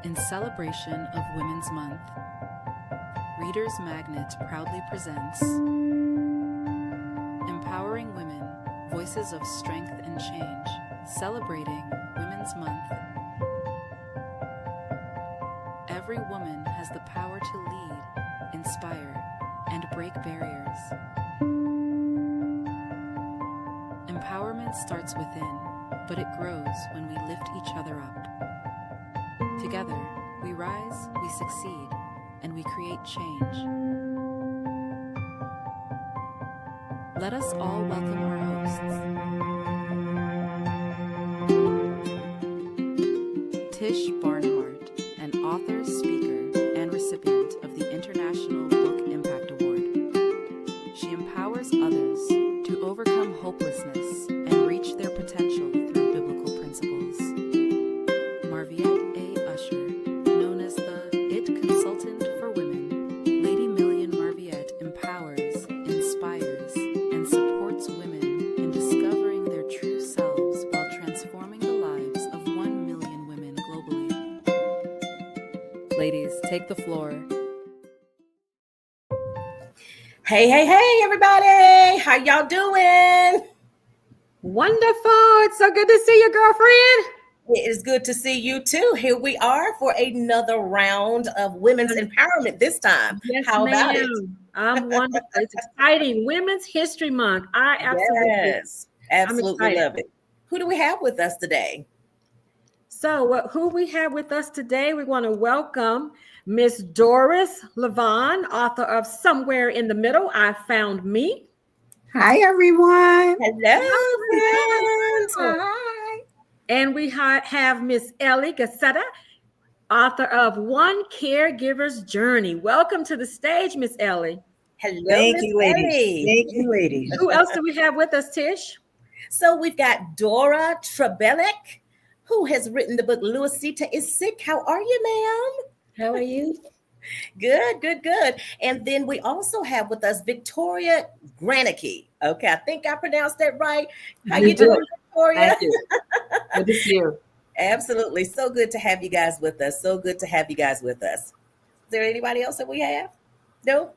In celebration of Women's Month, Reader's Magnet proudly presents Empowering Women, Voices of Strength and Change, celebrating Women's Month. Every woman has the power to lead, inspire, and break barriers. Empowerment starts within, but it grows when we lift each other up. Together, we rise, we succeed, and we create change. Let us all welcome our hosts. Tish Barnhardt, an author, speaker, and recipient of the International Book Impact Award. She empowers others to overcome hopelessness and reach their potential through biblical principles. Marviette, known as the IT Consultant for Women, Lady Million Marviette empowers, inspires, and supports women in discovering their true selves while transforming the lives of 1 million women globally. Ladies, take the floor. Hey, everybody. How y'all doing? Wonderful. It's so good to see you, girlfriend. It is good to see you too. Here we are for another round of women's empowerment this time. Yes, How about it? I'm wonderful. It's exciting. Women's History Month. Absolutely love it. Who do we have with us today? So who we have with us today, we want to welcome Miss Doris Levon, author of Somewhere in the Middle, I Found Me. Hi, everyone. Hello, friends. Hi. And we have Miss Ellie Gazzetta, author of One Caregiver's Journey. Welcome to the stage, Miss Ellie. Hello, Thank Miss you, ladies. Ellie. Thank you, ladies. Who else do we have with us, Tish? So we've got Dora Trebelek, who has written the book Luisita is Sick. How are you, ma'am? How are you? Good. And then we also have with us Victoria Granicki. Okay, I think I pronounced that right. How you doing, Victoria? Thank you. Good to see you. Absolutely. So good to have you guys with us. Is there anybody else that we have? No?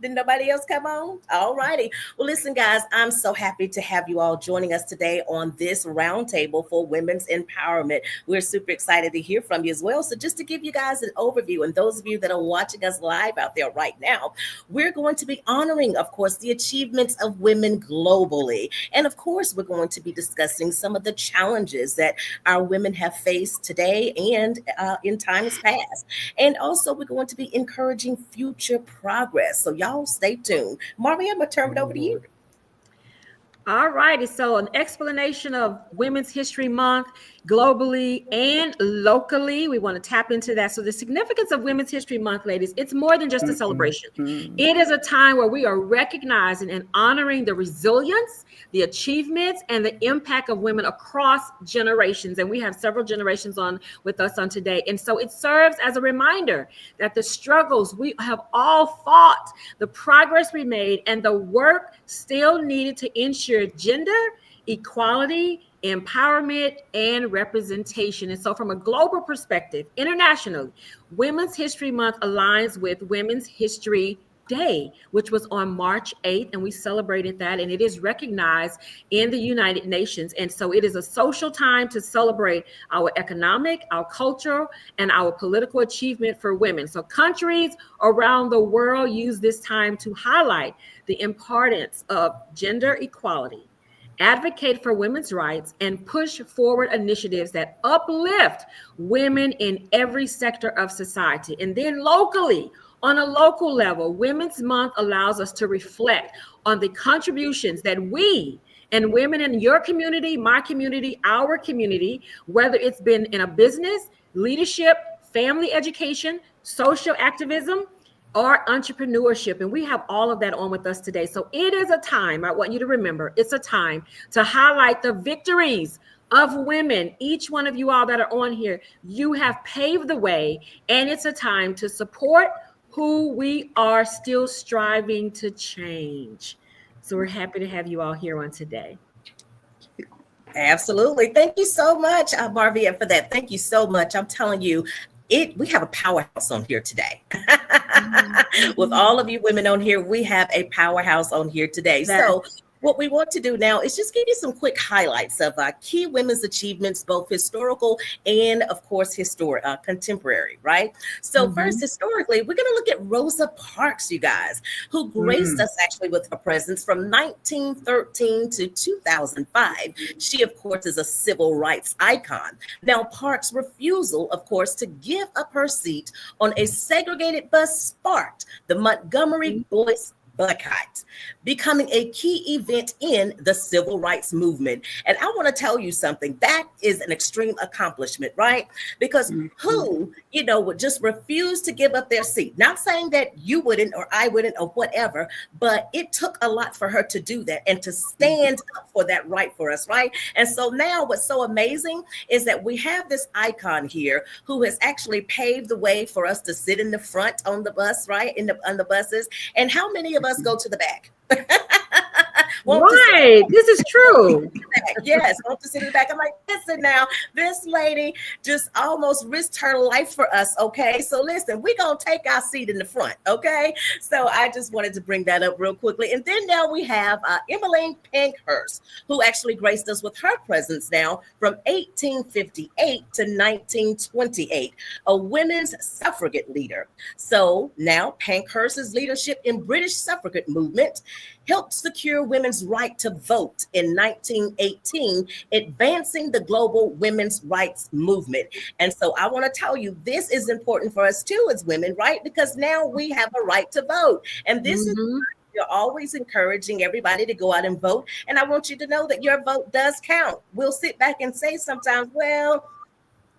Did nobody else come on? All righty. Well, listen, guys, I'm so happy to have you all joining us today on this roundtable for women's empowerment. We're super excited to hear from you as well. So just to give you guys an overview, and those of you that are watching us live out there right now, we're going to be honoring, of course, the achievements of women globally. And of course, we're going to be discussing some of the challenges that our women have faced today and in times past. And also, we're going to be encouraging future progress. So y'all stay tuned. Marvie, I'm going to turn it over to you. All righty. So an explanation of Women's History Month globally and locally. We want to tap into that. So the significance of Women's History Month, ladies, it's more than just a celebration. It is a time where we are recognizing and honoring the resilience, the achievements, and the impact of women across generations. And we have several generations on with us on today. And so it serves as a reminder that the struggles we have all fought, the progress we made, and the work still needed to ensure gender equality, empowerment, and representation. And so from a global perspective, internationally, Women's History Month aligns with Women's History Day, which was on March 8th, and we celebrated that, and it is recognized in the United Nations. And so it is a social time to celebrate our economic, our cultural, and our political achievement for women. So countries around the world use this time to highlight the importance of gender equality, advocate for women's rights, and push forward initiatives that uplift women in every sector of society. And then locally, on a local level, Women's Month allows us to reflect on the contributions that we and women in your community, my community, our community, whether it's been in a business, leadership, family education, social activism, or entrepreneurship. And we have all of that on with us today. So it is a time, I want you to remember, it's a time to highlight the victories of women. Each one of you all that are on here, you have paved the way, and it's a time to support who we are still striving to change. So we're happy to have you all here on today. Absolutely. Thank you so much, Marviette, for that. Thank you so much. I'm telling you, we have a powerhouse on here today. With all of you women on here, we have a powerhouse on here today. So what we want to do now is just give you some quick highlights of key women's achievements, both historical and, of course, contemporary, right? So first, historically, we're going to look at Rosa Parks, you guys, who graced us actually with her presence from 1913 to 2005. She, of course, is a civil rights icon. Now, Parks' refusal, of course, to give up her seat on a segregated bus sparked the Montgomery boys' boycott, becoming a key event in the civil rights movement. And I want to tell you something, that is an extreme accomplishment, right? Because who, would just refuse to give up their seat? Not saying that you wouldn't or I wouldn't or whatever, but it took a lot for her to do that and to stand up for that right for us, right? And so now what's so amazing is that we have this icon here who has actually paved the way for us to sit in the front on the bus, right? On the buses. And how many of us go to the back? Right, this is true. Yes, want to sit in the back. I'm like, listen now, this lady just almost risked her life for us, okay? So listen, we're going to take our seat in the front, okay? So I just wanted to bring that up real quickly. And then now we have Emmeline Pankhurst, who actually graced us with her presence now from 1858 to 1928, a women's suffragette leader. So now Pankhurst's leadership in British suffragette movement helped secure women's right to vote in 1918, advancing the global women's rights movement. And so I want to tell you, this is important for us too as women, right? Because now we have a right to vote. And this is you're always encouraging everybody to go out and vote. And I want you to know that your vote does count. We'll sit back and say sometimes, well,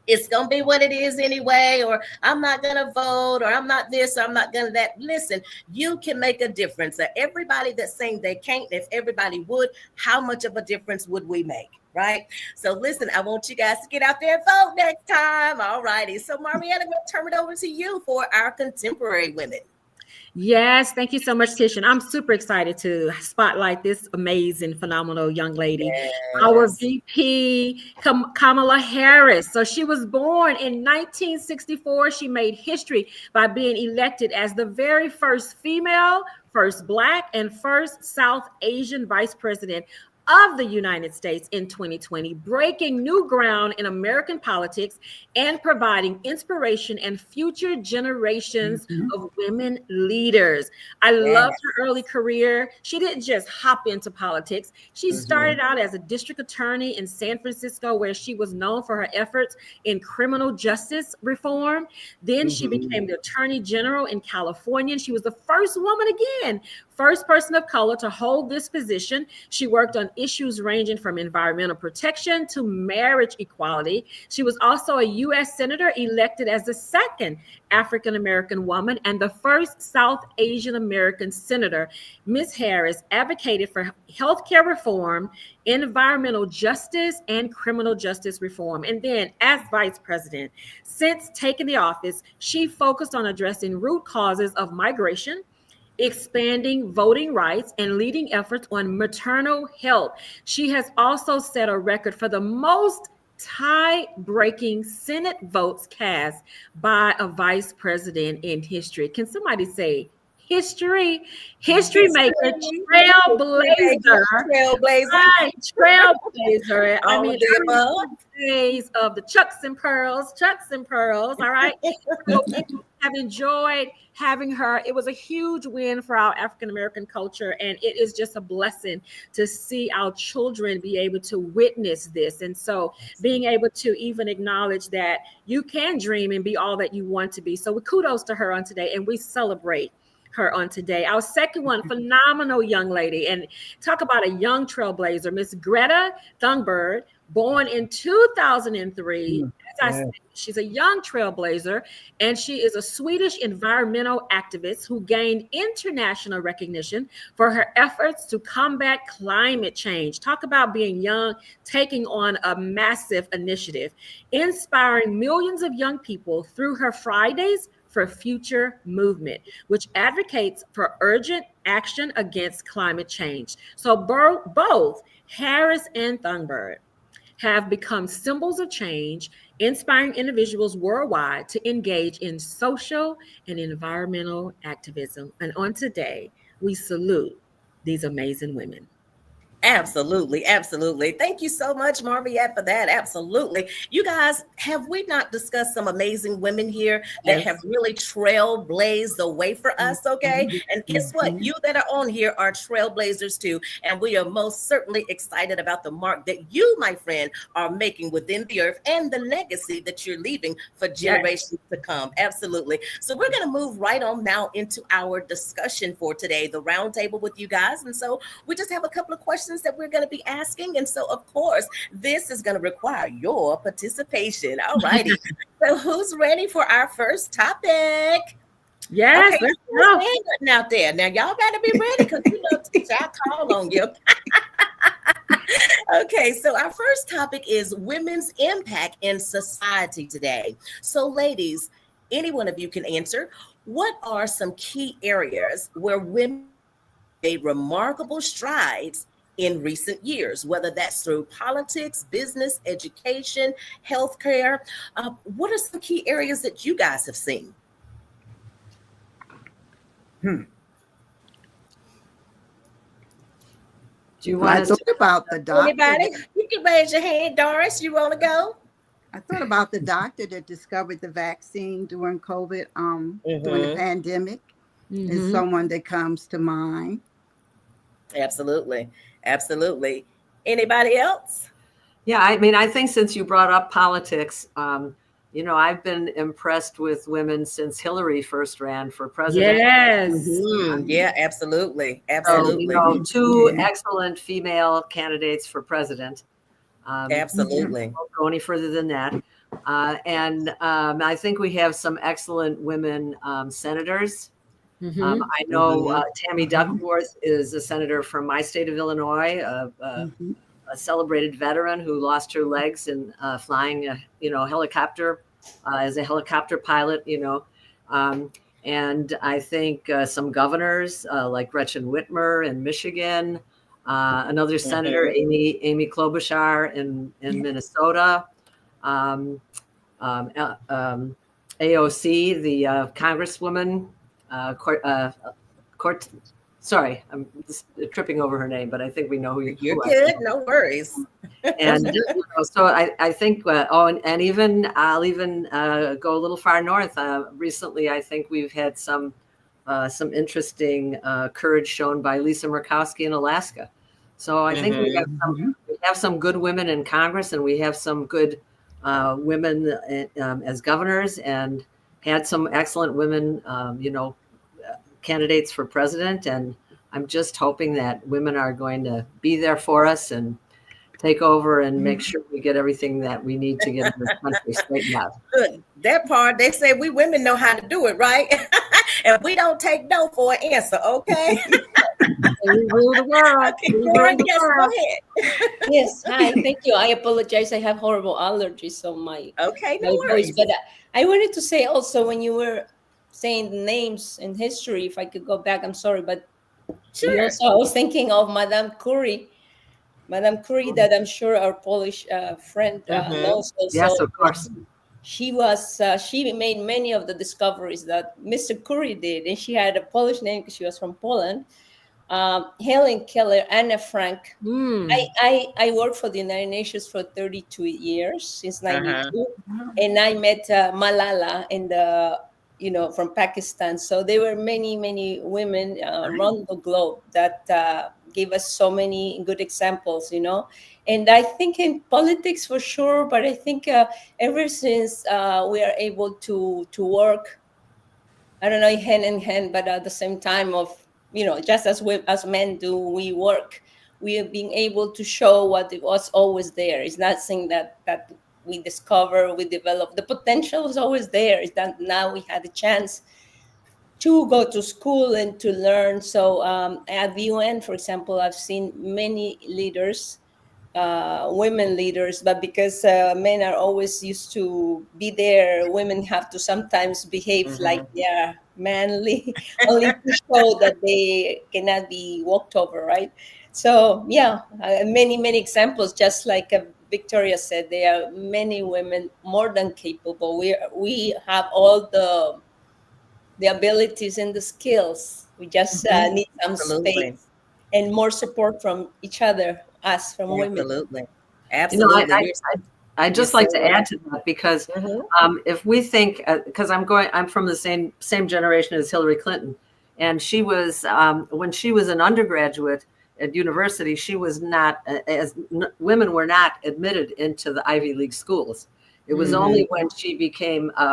it's going to be what it is anyway, or I'm not going to vote, or I'm not this, or I'm not going to that. Listen, you can make a difference. Everybody that's saying they can't, if everybody would, how much of a difference would we make? Right? So listen, I want you guys to get out there and vote next time. All righty. So Marviette, I'm going to turn it over to you for our contemporary women. Yes, thank you so much, Tish. And I'm super excited to spotlight this amazing, phenomenal young lady, our VP, Kamala Harris. So she was born in 1964. She made history by being elected as the very first female, first Black, and first South Asian vice president of the United States in 2020, breaking new ground in American politics and providing inspiration and future generations of women leaders. I loved her early career. She didn't just hop into politics. She started out as a district attorney in San Francisco, where she was known for her efforts in criminal justice reform. Then she became the attorney general in California. She was the first woman, again, first person of color to hold this position. She worked on issues ranging from environmental protection to marriage equality. She was also a U.S. Senator elected as the second African-American woman and the first South Asian American senator. Ms. Harris advocated for healthcare reform, environmental justice, and criminal justice reform. And then as vice president, since taking the office, she focused on addressing root causes of migration, expanding voting rights, and leading efforts on maternal health. She has also set a record for the most tie-breaking Senate votes cast by a vice president in history. Can somebody say history? History maker, trailblazer. Trailblazer. I mean, days of the Chucks and Pearls, all right? So have enjoyed having her. It was a huge win for our African-American culture, and it is just a blessing to see our children be able to witness this. And so being able to even acknowledge that you can dream and be all that you want to be. So kudos to her on today, and we celebrate her on today. Our second one, phenomenal young lady, and talk about a young trailblazer, Miss Greta Thunberg, born in 2003. As I said, she's a young trailblazer, and she is a Swedish environmental activist who gained international recognition for her efforts to combat climate change. Talk about being young, taking on a massive initiative, inspiring millions of young people through her Fridays for Future movement, which advocates for urgent action against climate change. So both Harris and Thunberg have become symbols of change, inspiring individuals worldwide to engage in social and environmental activism. And on today, we salute these amazing women. Absolutely, absolutely. Thank you so much, Marviette, for that. Absolutely. You guys, have we not discussed some amazing women here that have really trailblazed the way for us? Okay. And guess what? You that are on here are trailblazers too. And we are most certainly excited about the mark that you, my friend, are making within the earth and the legacy that you're leaving for generations to come. Absolutely. So we're going to move right on now into our discussion for today, the roundtable with you guys. And so we just have a couple of questions that we're going to be asking. And so, of course, this is going to require your participation. All righty. So who's ready for our first topic? Yes, okay, let's go. Out there. Now, y'all got to be ready because you know, Tish, I call on you. Okay, so our first topic is women's impact in society today. So, ladies, any one of you can answer. What are some key areas where women made remarkable strides in recent years, whether that's through politics, business, education, healthcare? What are some key areas that you guys have seen? Do you want to talk about the doctor? Anybody? You can raise your hand, Doris. You want to go? I thought about the doctor that discovered the vaccine during COVID, during the pandemic. Is someone that comes to mind. Absolutely. Absolutely. Anybody else? Yeah, I mean, I think since you brought up politics, you know, I've been impressed with women since Hillary first ran for president. Yes. Yeah, absolutely. Absolutely. So, you know, two excellent female candidates for president. Absolutely. Won't go any further than that. And I think we have some excellent women senators. I know Tammy Duckworth is a senator from my state of Illinois, a celebrated veteran who lost her legs in flying a helicopter as a helicopter pilot. And I think some governors like Gretchen Whitmer in Michigan, another senator Amy Klobuchar in Minnesota, AOC, the congresswoman. Sorry, I'm just tripping over her name, but I think we know who you're good. No worries. And so I think, and even I'll even go a little far north. Recently, I think we've had some interesting courage shown by Lisa Murkowski in Alaska. So I think we have some good women in Congress, and we have some good women as governors, and had some excellent women, candidates for president. And I'm just hoping that women are going to be there for us and take over and make sure we get everything that we need to get this country straightened out. Good. That part, they say we women know how to do it, right? And we don't take no for an answer, okay? We rule the world. Okay, go ahead. Yes, hi, thank you. I apologize. I have horrible allergies, so my no worries. Voice. But I wanted to say also, when you were saying the names in history, if I could go back, I'm sorry, but sure. Also, I was thinking of Madame Curie, that I'm sure our Polish friend knows also. Yes, of course. She made many of the discoveries that Mr. Curie did, and she had a Polish name because she was from Poland. Helen Keller, Anna Frank. I worked for the United Nations for 32 years, since 92, and I met Malala from Pakistan. So there were many women around the globe that gave us so many good examples, And I think in politics for sure, but I think ever since we are able to work, I don't know, hand in hand, but at the same time of, just as men do, we work. We are being able to show what it was always there. It's not saying that we discover, we develop. The potential is always there. It's that now we had a chance to go to school and to learn. So at the UN, for example, I've seen many leaders, women leaders, but because men are always used to be there, women have to sometimes behave like they're manly, only to show that they cannot be walked over, right? So yeah, many examples. Just like Victoria said, there are many women more than capable. We have all the abilities and the skills. We just need some Absolutely. space and more support from each other, us from women. Absolutely. You know, Absolutely. I'd just like to add to that, because if we think, because I'm from the same generation as Hillary Clinton, and she was when she was an undergraduate at university, she was not women were not admitted into the Ivy League schools. It was only when she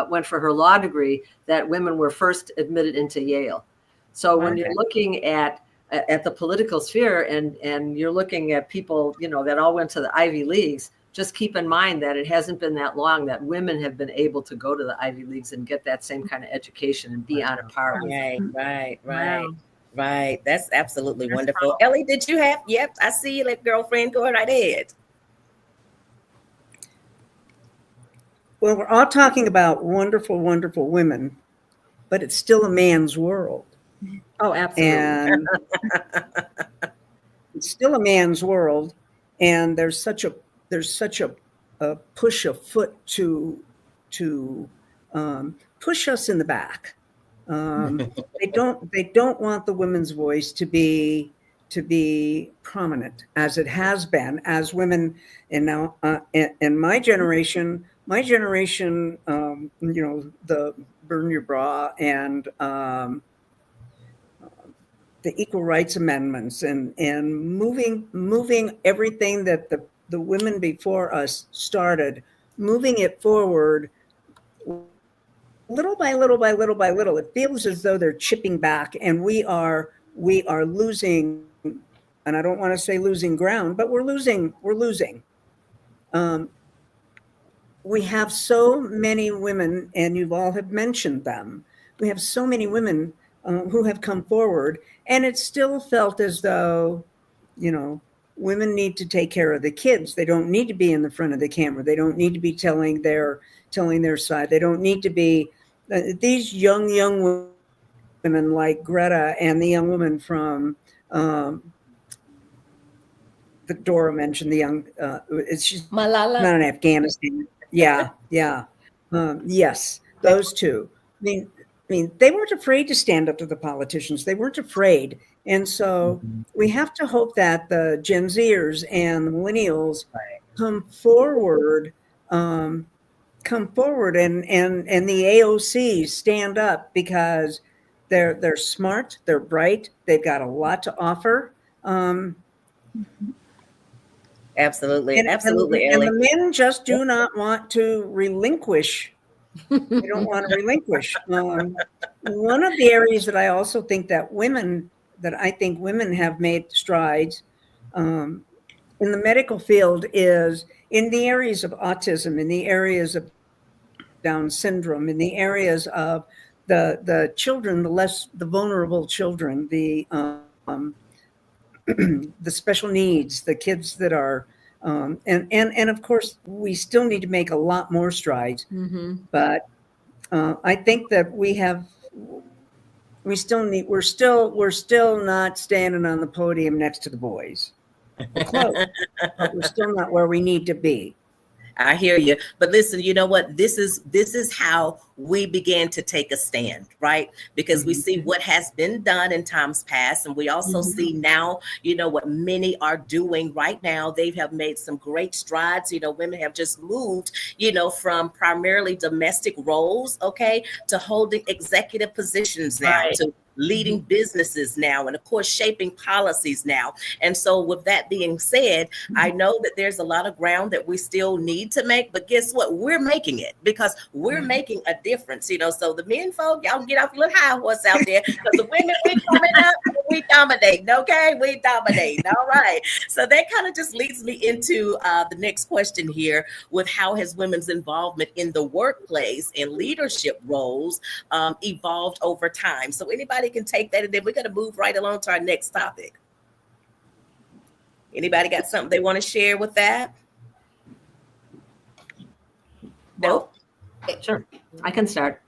went for her law degree that women were first admitted into Yale. So when you're looking at the political sphere and you're looking at people, you know, that all went to the Ivy Leagues, just keep in mind that it hasn't been that long that women have been able to go to the Ivy Leagues and get that same kind of education and be on a par. Right. That's absolutely wonderful. Ellie, did you have? Yep, I see you, like girlfriend. Go right ahead. Well, we're all talking about wonderful, wonderful women, but it's still a man's world. Oh, absolutely. And it's still a man's world, and there's such a push afoot to push us in the back. They don't want the women's voice to be prominent as it has been, as women. And now in my generation, you know, the burn your bra and the equal rights amendments and moving everything that the women before us started, moving it forward little by little by little by little. It feels as though they're chipping back, and we are losing, and I don't want to say losing ground, but we're losing. We have so many women, and you all have mentioned them. We have so many women who have come forward, and it's still felt as though, you know, women need to take care of the kids. They don't need to be in the front of the camera. They don't need to be telling their side. They don't need to be these young women like Greta and the young woman from that Dora mentioned, the young she's Malala. not in Afghanistan. Yeah. Yes, those two. I mean, they weren't afraid to stand up to the politicians. They weren't afraid. And so we have to hope that the Gen Zers and the millennials come forward and the AOCs stand up, because they're smart, they're bright, they've got a lot to offer. Absolutely. And Ellie. the men just do not want to relinquish. They don't want to relinquish. One of the areas that I also think that women have made strides in the medical field is in the areas of autism, in the areas of Down syndrome, in the areas of the children, the vulnerable children, the special needs, the kids that are, and of course, we still need to make a lot more strides. But I think that we're still not standing on the podium next to the boys. We're close, but we're still not where we need to be. I hear you. But listen, you know what? This is how we began to take a stand, right? Because we see what has been done in times past. And we also see now, you know, what many are doing right now. They have made some great strides. You know, women have just moved, you know, from primarily domestic roles, okay, to holding executive positions now, to leading businesses now, and of course, shaping policies now. And so with that being said, I know that there's a lot of ground that we still need to make, but guess what? We're making it, because we're making a difference, you know. So the men folk, y'all get off your little high horse out there, because the women, we coming up, we dominate, okay? We dominate, all right. So that kind of just leads me into the next question here, with how has women's involvement in the workplace and leadership roles evolved over time? So anybody can take that, and then we're going to move right along to our next topic. Anybody got something they want to share with that? No? Sure, I can start.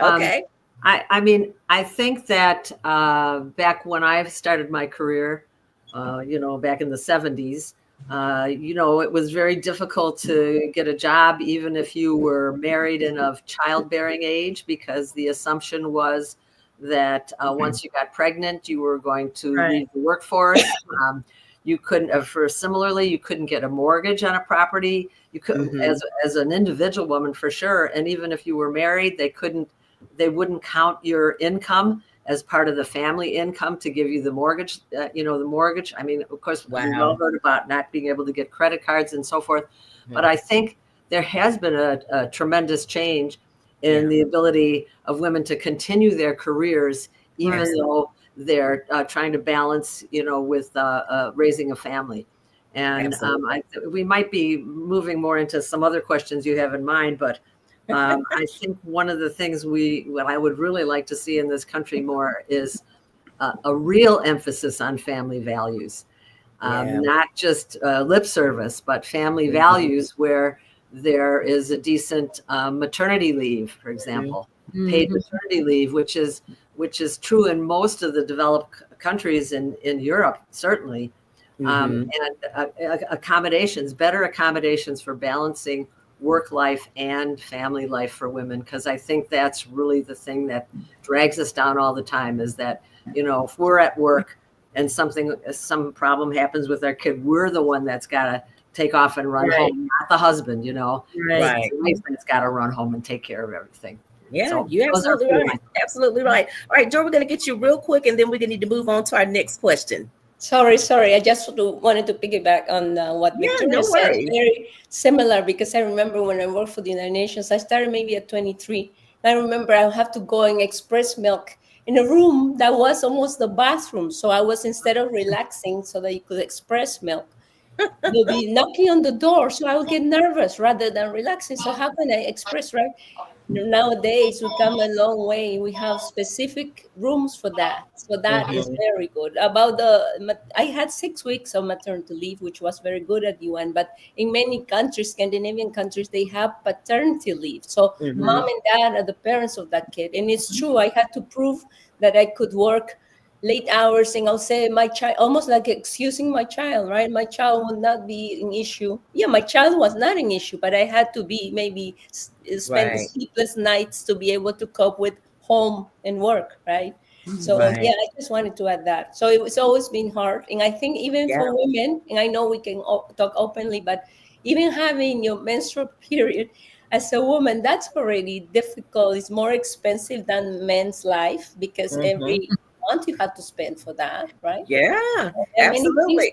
Okay. I mean, I think that back when I started my career, back in the 70s. It was very difficult to get a job, even if you were married and of childbearing age, because the assumption was that once you got pregnant, you were going to leave the workforce. You couldn't, similarly, you couldn't get a mortgage on a property. You couldn't, as an individual woman, for sure. And even if you were married, they wouldn't count your income as part of the family income to give you the mortgage. The mortgage. I mean, of course, we've all heard about not being able to get credit cards and so forth. But I think there has been a tremendous change in the ability of women to continue their careers, even though they're trying to balance, with raising a family. And we might be moving more into some other questions you have in mind, but I think one of the things what I would really like to see in this country more is a real emphasis on family values, not just lip service, but family values where there is a decent maternity leave, for example, paid maternity leave, which is true in most of the developed countries in Europe, certainly. And better accommodations for balancing work life and family life for women, because I think that's really the thing that drags us down all the time, is that, if we're at work and some problem happens with our kid, we're the one that's got to take off and run home, not the husband, It's the wife that's got to run home and take care of everything. Yeah, So you're absolutely right. Absolutely right. All right, Joe, we're going to get you real quick, and then we're going to need to move on to our next question. Sorry. I just wanted to piggyback on what Victoria said. Very similar, because I remember when I worked for the United Nations, I started maybe at 23. I remember I have to go and express milk in a room that was almost the bathroom. So I was, instead of relaxing so that you could express milk, you'll be knocking on the door. So I would get nervous rather than relaxing. So how can I express, right? Nowadays, we come a long way. We have specific rooms for that. So that is very good. I had 6 weeks of maternity leave, which was very good at UN. But in many countries, Scandinavian countries, they have paternity leave. So mom and dad are the parents of that kid. And it's true, I had to prove that I could work late hours, and I'll say my child, almost like excusing my child, right? My child will not be an issue. Yeah, my child was not an issue, but I had to be maybe spend sleepless nights to be able to cope with home and work, right? So yeah, I just wanted to add that. So it's always been hard, and I think even for women, and I know we can talk openly, but even having your menstrual period as a woman, that's already difficult. It's more expensive than men's life, because every month you have to spend for that, right? Yeah, absolutely.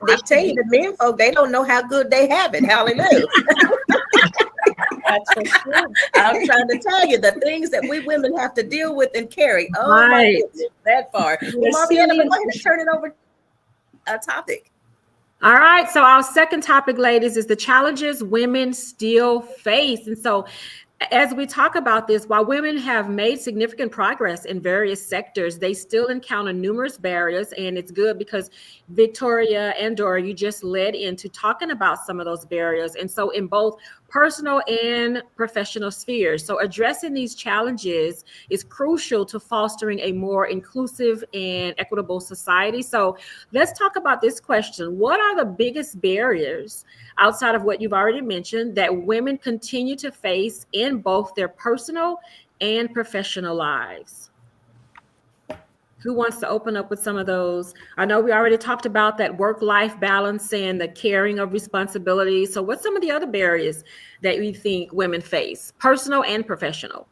I tell you, the men folk, they don't know how good they have it. Hallelujah. That's for sure. I'm trying to tell you the things that we women have to deal with and carry. Oh my goodness, that far. Well, Marviette, go ahead and turn it over to a topic. All right. So our second topic, ladies, is the challenges women still face. And so as we talk about this, while women have made significant progress in various sectors, they still encounter numerous barriers. And it's good because Victoria and Dora, you just led into talking about some of those barriers. And so in both personal and professional spheres. So addressing these challenges is crucial to fostering a more inclusive and equitable society. So let's talk about this question. What are the biggest barriers outside of what you've already mentioned that women continue to face in both their personal and professional lives? Who wants to open up with some of those? I know we already talked about that work-life balance and the carrying of responsibilities. So what's some of the other barriers that you think women face, personal and professional?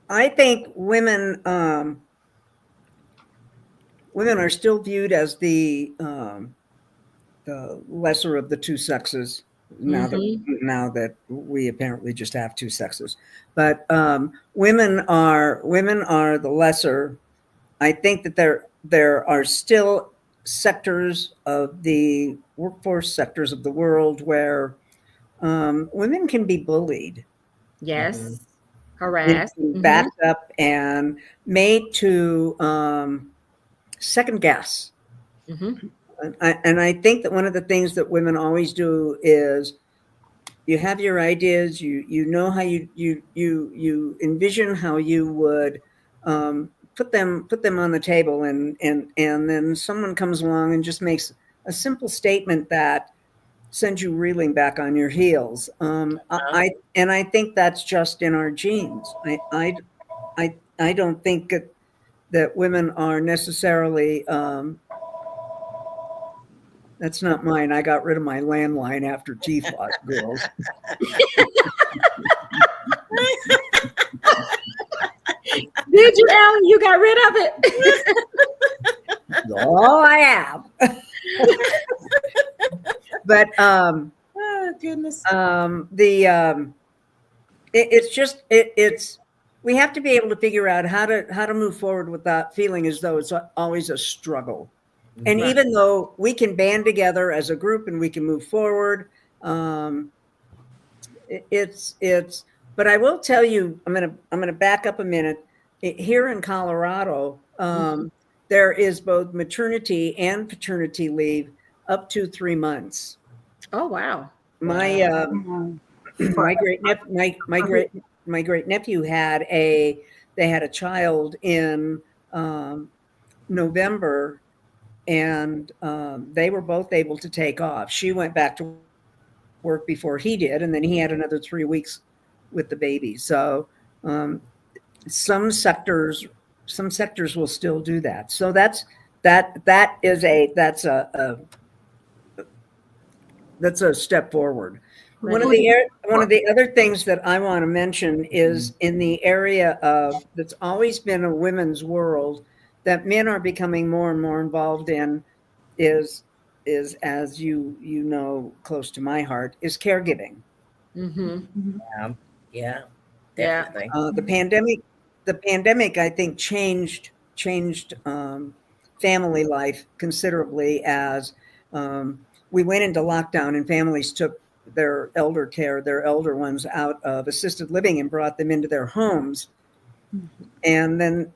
I think women are still viewed as the lesser of the two sexes. Now that we apparently just have two sexes, but women are the lesser. I think that there are still sectors of the workforce, sectors of the world where women can be bullied, harassed, backed up, and made to second guess. And I think that one of the things that women always do is you have your ideas, you know how you envision how you would put them on the table, and then someone comes along and just makes a simple statement that sends you reeling back on your heels. I think that's just in our genes. I don't think that women are necessarily. That's not mine. I got rid of my landline after T-Floss girls. Did you, Ellen? You got rid of it? Oh, I have. But Oh goodness. It's we have to be able to figure out how to move forward without feeling as though it's always a struggle. And Right. even though we can band together as a group and we can move forward, but I will tell you, I'm gonna back up a minute. Here in Colorado, there is both maternity and paternity leave up to 3 months. Oh, wow. My my great nephew had a child in November, and they were both able to take off. She went back to work before he did, and then he had another 3 weeks with the baby. So some sectors will still do that. So that's a step forward. Right. One of the other things that I want to mention is in the area of that's always been a women's world that men are becoming more and more involved in is as you know, close to my heart, is caregiving. Yeah, definitely. The pandemic I think changed family life considerably as we went into lockdown and families took their elder ones out of assisted living and brought them into their homes. And then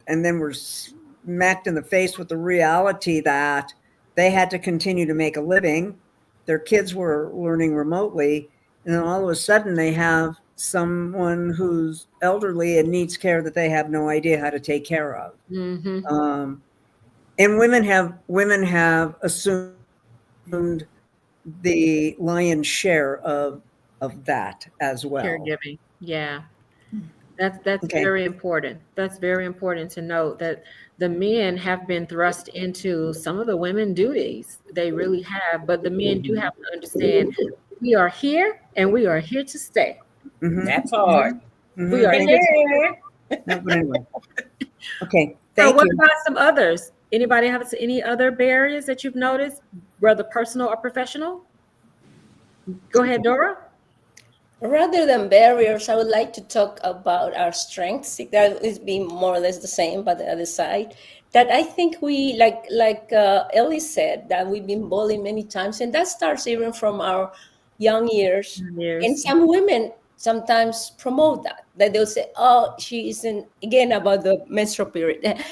we're smacked in the face with the reality that they had to continue to make a living. Their kids were learning remotely. And then all of a sudden they have someone who's elderly and needs care that they have no idea how to take care of. And women have assumed the lion's share of that as well. Caregiving. Yeah. That's Okay. very important. That's very important to note that the men have been thrust into some of the women duties. They really have, but the men do have to understand we are here and we are here to stay. That's hard. We are Thank here you. to No, but anyway. Okay. So Thank what you. about some others? Anybody have any other barriers that you've noticed, whether personal or professional? Go ahead, Dora. Rather than barriers, I would like to talk about our strengths. That is being more or less the same, but the other side. That I think we, like Ellie said, that we've been bullied many times, and that starts even from our young years. And some women sometimes promote that they'll say, "Oh, she isn't." Again, about the menstrual period,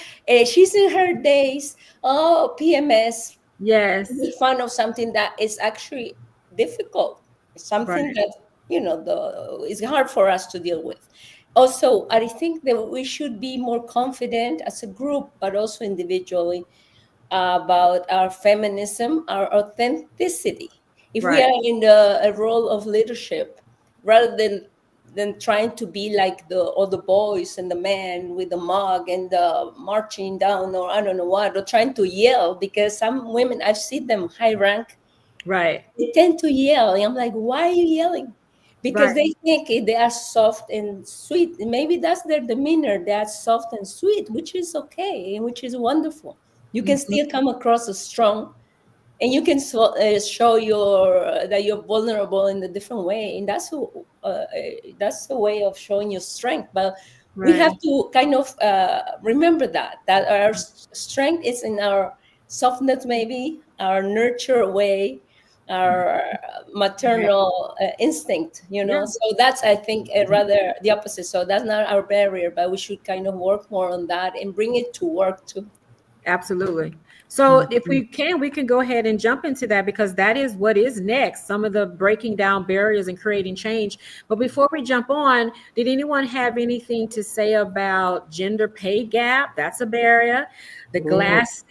she's in her days. Oh, PMS. Yes. Make fun of something that is actually difficult. Something that it's hard for us to deal with. Also, I think that we should be more confident as a group, but also individually, about our feminism, our authenticity. If we are in a role of leadership, rather than trying to be like all the boys and the men with the mug and the marching down, or I don't know what, or trying to yell, because some women, I've seen them high rank, they tend to yell. And I'm like, why are you yelling? Because they think they are soft and sweet. And maybe that's their demeanor. They are soft and sweet, which is okay and which is wonderful. You can still come across as strong, and you can show that you're vulnerable in a different way. And that's a way of showing your strength. But we have to kind of remember that our strength is in our softness, maybe our nurture way, our maternal instinct, So that's, I think, rather the opposite. So that's not our barrier, but we should kind of work more on that and bring it to work too. Absolutely. So if we can go ahead and jump into that, because that is what is next, some of the breaking down barriers and creating change. But before we jump on, did anyone have anything to say about gender pay gap? That's a barrier. The glass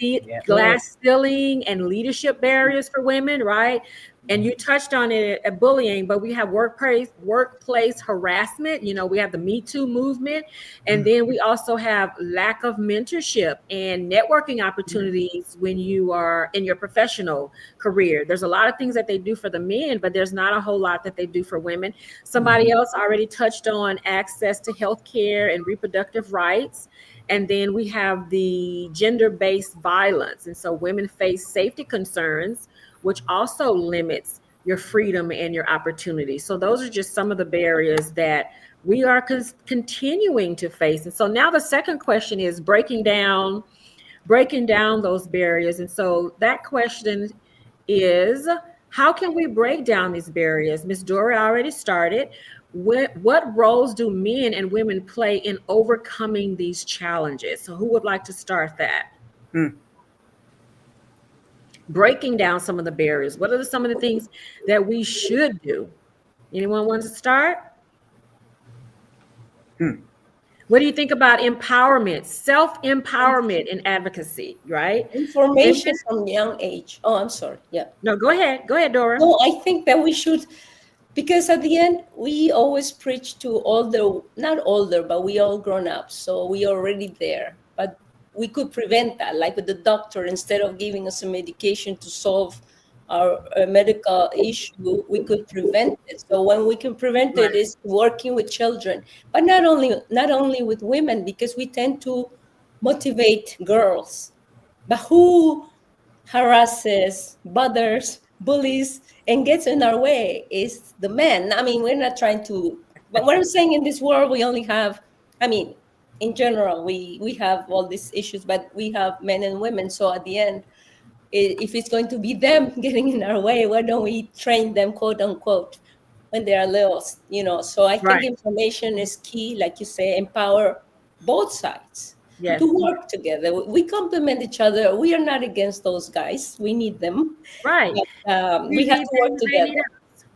ceiling and leadership barriers for women, right? And you touched on it at bullying, but we have workplace harassment. You know, we have the Me Too movement. And then we also have lack of mentorship and networking opportunities when you are in your professional career. There's a lot of things that they do for the men, but there's not a whole lot that they do for women. Somebody else already touched on access to health care and reproductive rights. And then we have the gender-based violence. And so women face safety concerns, which also limits your freedom and your opportunity. So those are just some of the barriers that we are continuing to face. And so now the second question is breaking down those barriers. And so that question is, how can we break down these barriers? Ms. Dora already started. What roles do men and women play in overcoming these challenges? So who would like to start that? Breaking down some of the barriers. What are some of the things that we should do? Anyone want to start? What do you think about empowerment, self-empowerment and advocacy, right? Information from young age. Oh, I'm sorry. Yeah. No, go ahead. Go ahead, Dora. No, I think that we should, because at the end, we always preach to not older, but we all grown up. So we already there. But we could prevent that, like with the doctor, instead of giving us a medication to solve our medical issue, we could prevent it. So when we can prevent it is working with children, but not only with women, because we tend to motivate girls. But who harasses, bothers, bullies, and gets in our way is the men. I mean, we're not trying to, but what I'm saying, in this world, we only have, I mean, in general, we have all these issues, but we have men and women. So at the end, if it's going to be them getting in our way, why don't we train them, quote unquote, when they are little, you know? So I think information is key, like you say, empower both sides to work together. We complement each other. We are not against those guys. We need them. Right. But, we have to work together.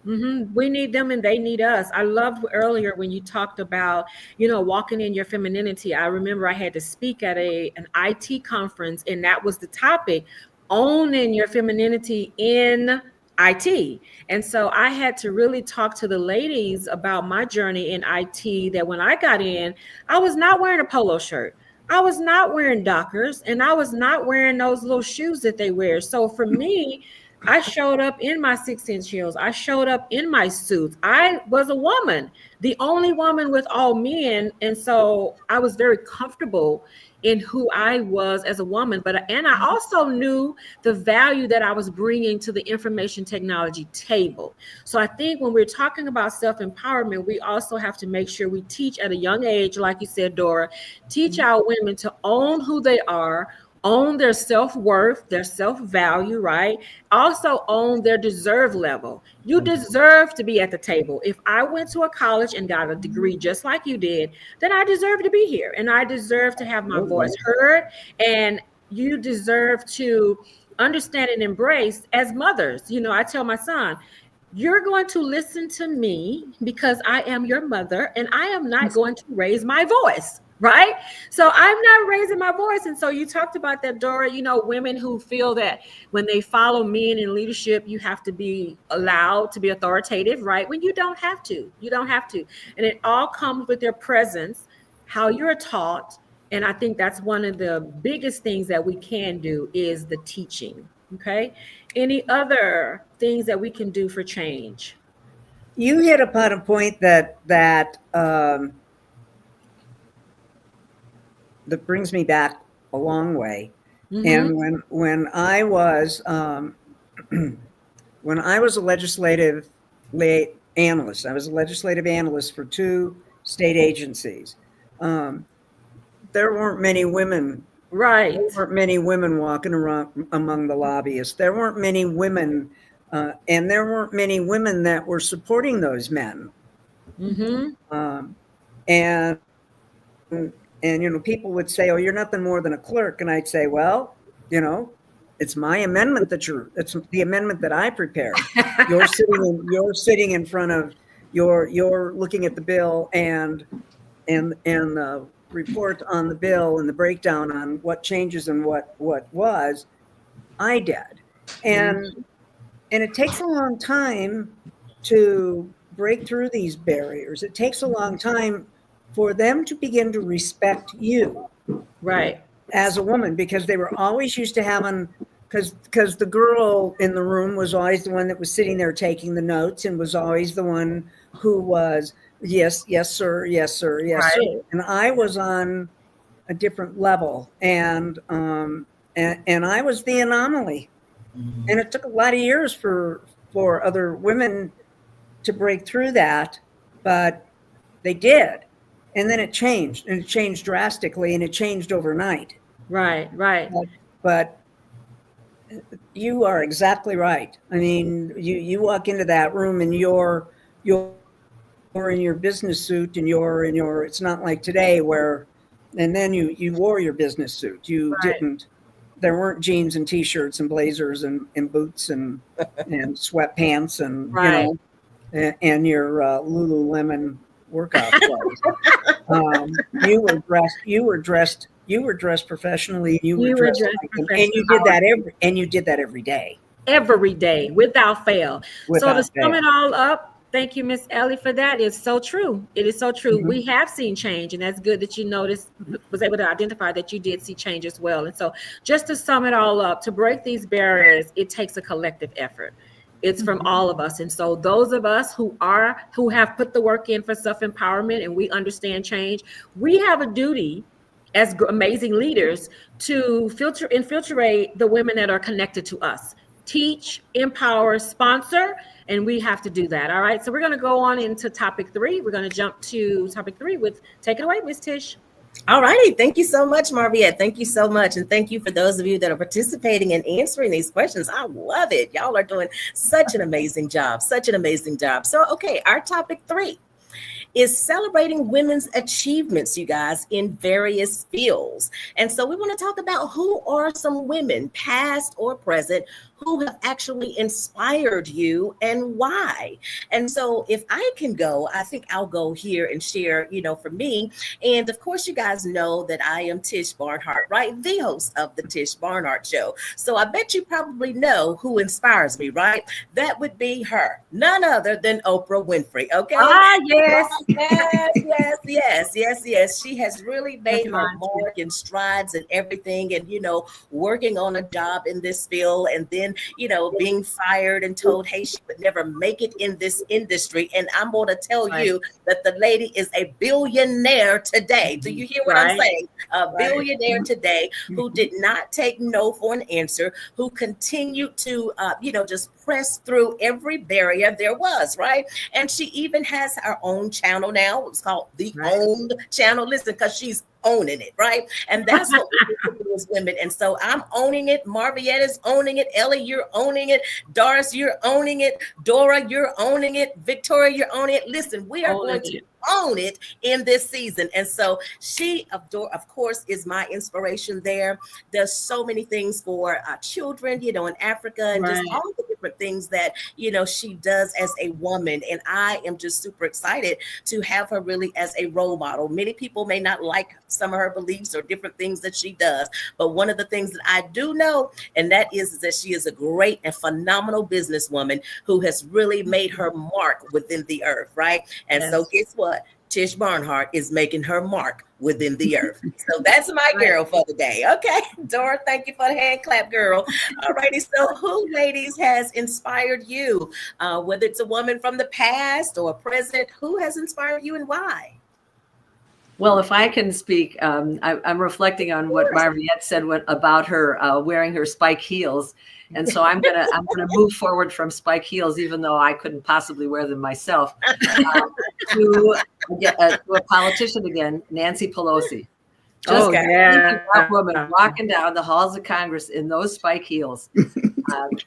We need them and they need us. I loved earlier when you talked about, you know, walking in your femininity. I remember I had to speak at an IT conference, and that was the topic, owning your femininity in IT. And so I had to really talk to the ladies about my journey in IT, that when I got in, I was not wearing a polo shirt. I was not wearing Dockers, and I was not wearing those little shoes that they wear. So for me, I showed up in my 6-inch heels. I showed up in my suits. I was a woman, the only woman with all men. And so I was very comfortable in who I was as a woman, and I also knew the value that I was bringing to the information technology table. So I think when we're talking about self-empowerment, we also have to make sure we teach at a young age, like you said, Dora, teach our women to own who they are, own their self-worth, their self-value, right? Also own their deserve level. You deserve to be at the table. If I went to a college and got a degree just like you did, then I deserve to be here, and I deserve to have my voice heard, and you deserve to understand and embrace as mothers. You know, I tell my son, you're going to listen to me because I am your mother, and I am not going to raise my voice. Right? So I'm not raising my voice. And so you talked about that, Dora, you know, women who feel that when they follow men in leadership, you have to be allowed to be authoritative, right? When you don't have to. You don't have to. And it all comes with their presence, how you're taught. And I think that's one of the biggest things that we can do is the teaching. Okay. Any other things that we can do for change? You hit upon a point that brings me back a long way. And when I was when I was a legislative analyst, I was a legislative analyst for 2 state agencies. There weren't many women. Right. There weren't many women walking around among the lobbyists. There weren't many women, and there weren't many women that were supporting those men. people would say, "Oh, you're nothing more than a clerk," and I'd say, "Well, it's my amendment it's the amendment that I prepared. You're sitting in front of you're looking at the bill and the report on the bill and the breakdown on what changes and what was. I did, and it takes a long time to break through these barriers. It takes a long time for them to begin to respect you, right, as a woman, because they were always used to having, because the girl in the room was always the one that was sitting there taking the notes and was always the one who was, yes, sir, yes, sir, yes, right. sir. And I was on a different level, and I was the anomaly. And it took a lot of years for other women to break through that, but they did. And then it changed, and it changed drastically, and it changed overnight. Right. But you are exactly right. I mean, you walk into that room and you're in your business suit, and you're in your, it's not like today where, and then you wore your business suit. You didn't, there weren't jeans and t-shirts and blazers and boots and sweatpants and, and your Lululemon workout clothes. You were dressed professionally. You were dressed and you did that every day. Every day, without fail. So to sum it all up, thank you, Miss Ellie, for that. It's so true. It is so true. Mm-hmm. We have seen change, and that's good that you noticed, was able to identify that you did see change as well. And so just to sum it all up, to break these barriers, it takes a collective effort. It's from all of us. And so those of us who have put the work in for self-empowerment and we understand change, we have a duty as amazing leaders to infiltrate the women that are connected to us. Teach, empower, sponsor, and we have to do that. All right. So we're going to go on into topic 3. We're going to jump to topic 3 take it away, Miss Tish. All righty. Thank you so much, Marviette. Thank you so much. And thank you for those of you that are participating and answering these questions. I love it. Y'all are doing such an amazing job. So, okay, our topic 3 is celebrating women's achievements, you guys, in various fields. And so we want to talk about who are some women, past or present, who have actually inspired you and why. And so if I can go, I think I'll go here and share, for me. And of course, you guys know that I am Tish Barnhardt, right? The host of the Tish Barnhardt Show. So I bet you probably know who inspires me, right? That would be her, none other than Oprah Winfrey, okay? Yes. She has really made her mark and strides and everything, and, working on a job in this field, and then, being fired and told, hey, she would never make it in this industry. And I'm going to tell you that the lady is a billionaire today. Do you hear what I'm saying? A billionaire today who did not take no for an answer, who continued to, just press through every barrier there was, right? And she even has her own channel now. It's called The Owned Channel. Listen, because she's owning it, right? And that's what we do as women. And so I'm owning it. Marviette is owning it. Ellie, you're owning it. Doris, you're owning it. Dora, you're owning it. Victoria, you're owning it. Listen, we are going to own it in this season. And so she, of course, is my inspiration there. There's so many things for children, in Africa, and just all the different things that, she does as a woman. And I am just super excited to have her really as a role model. Many people may not like some of her beliefs or different things that she does, but one of the things that I do know, and that is that she is a great and phenomenal businesswoman who has really made her mark within the earth, right? And so guess what? Tish Barnhardt is making her mark within the earth. So that's my girl for the day. Okay, Dora, thank you for the hand clap, girl. All righty. So who, ladies, has inspired you? Whether it's a woman from the past or present, who has inspired you and why? Well, if I can speak, I'm reflecting on what Marviette said about her wearing her spike heels. And so I'm gonna move forward from spike heels, even though I couldn't possibly wear them myself, to a politician again, Nancy Pelosi. Just that woman walking down the halls of Congress in those spike heels,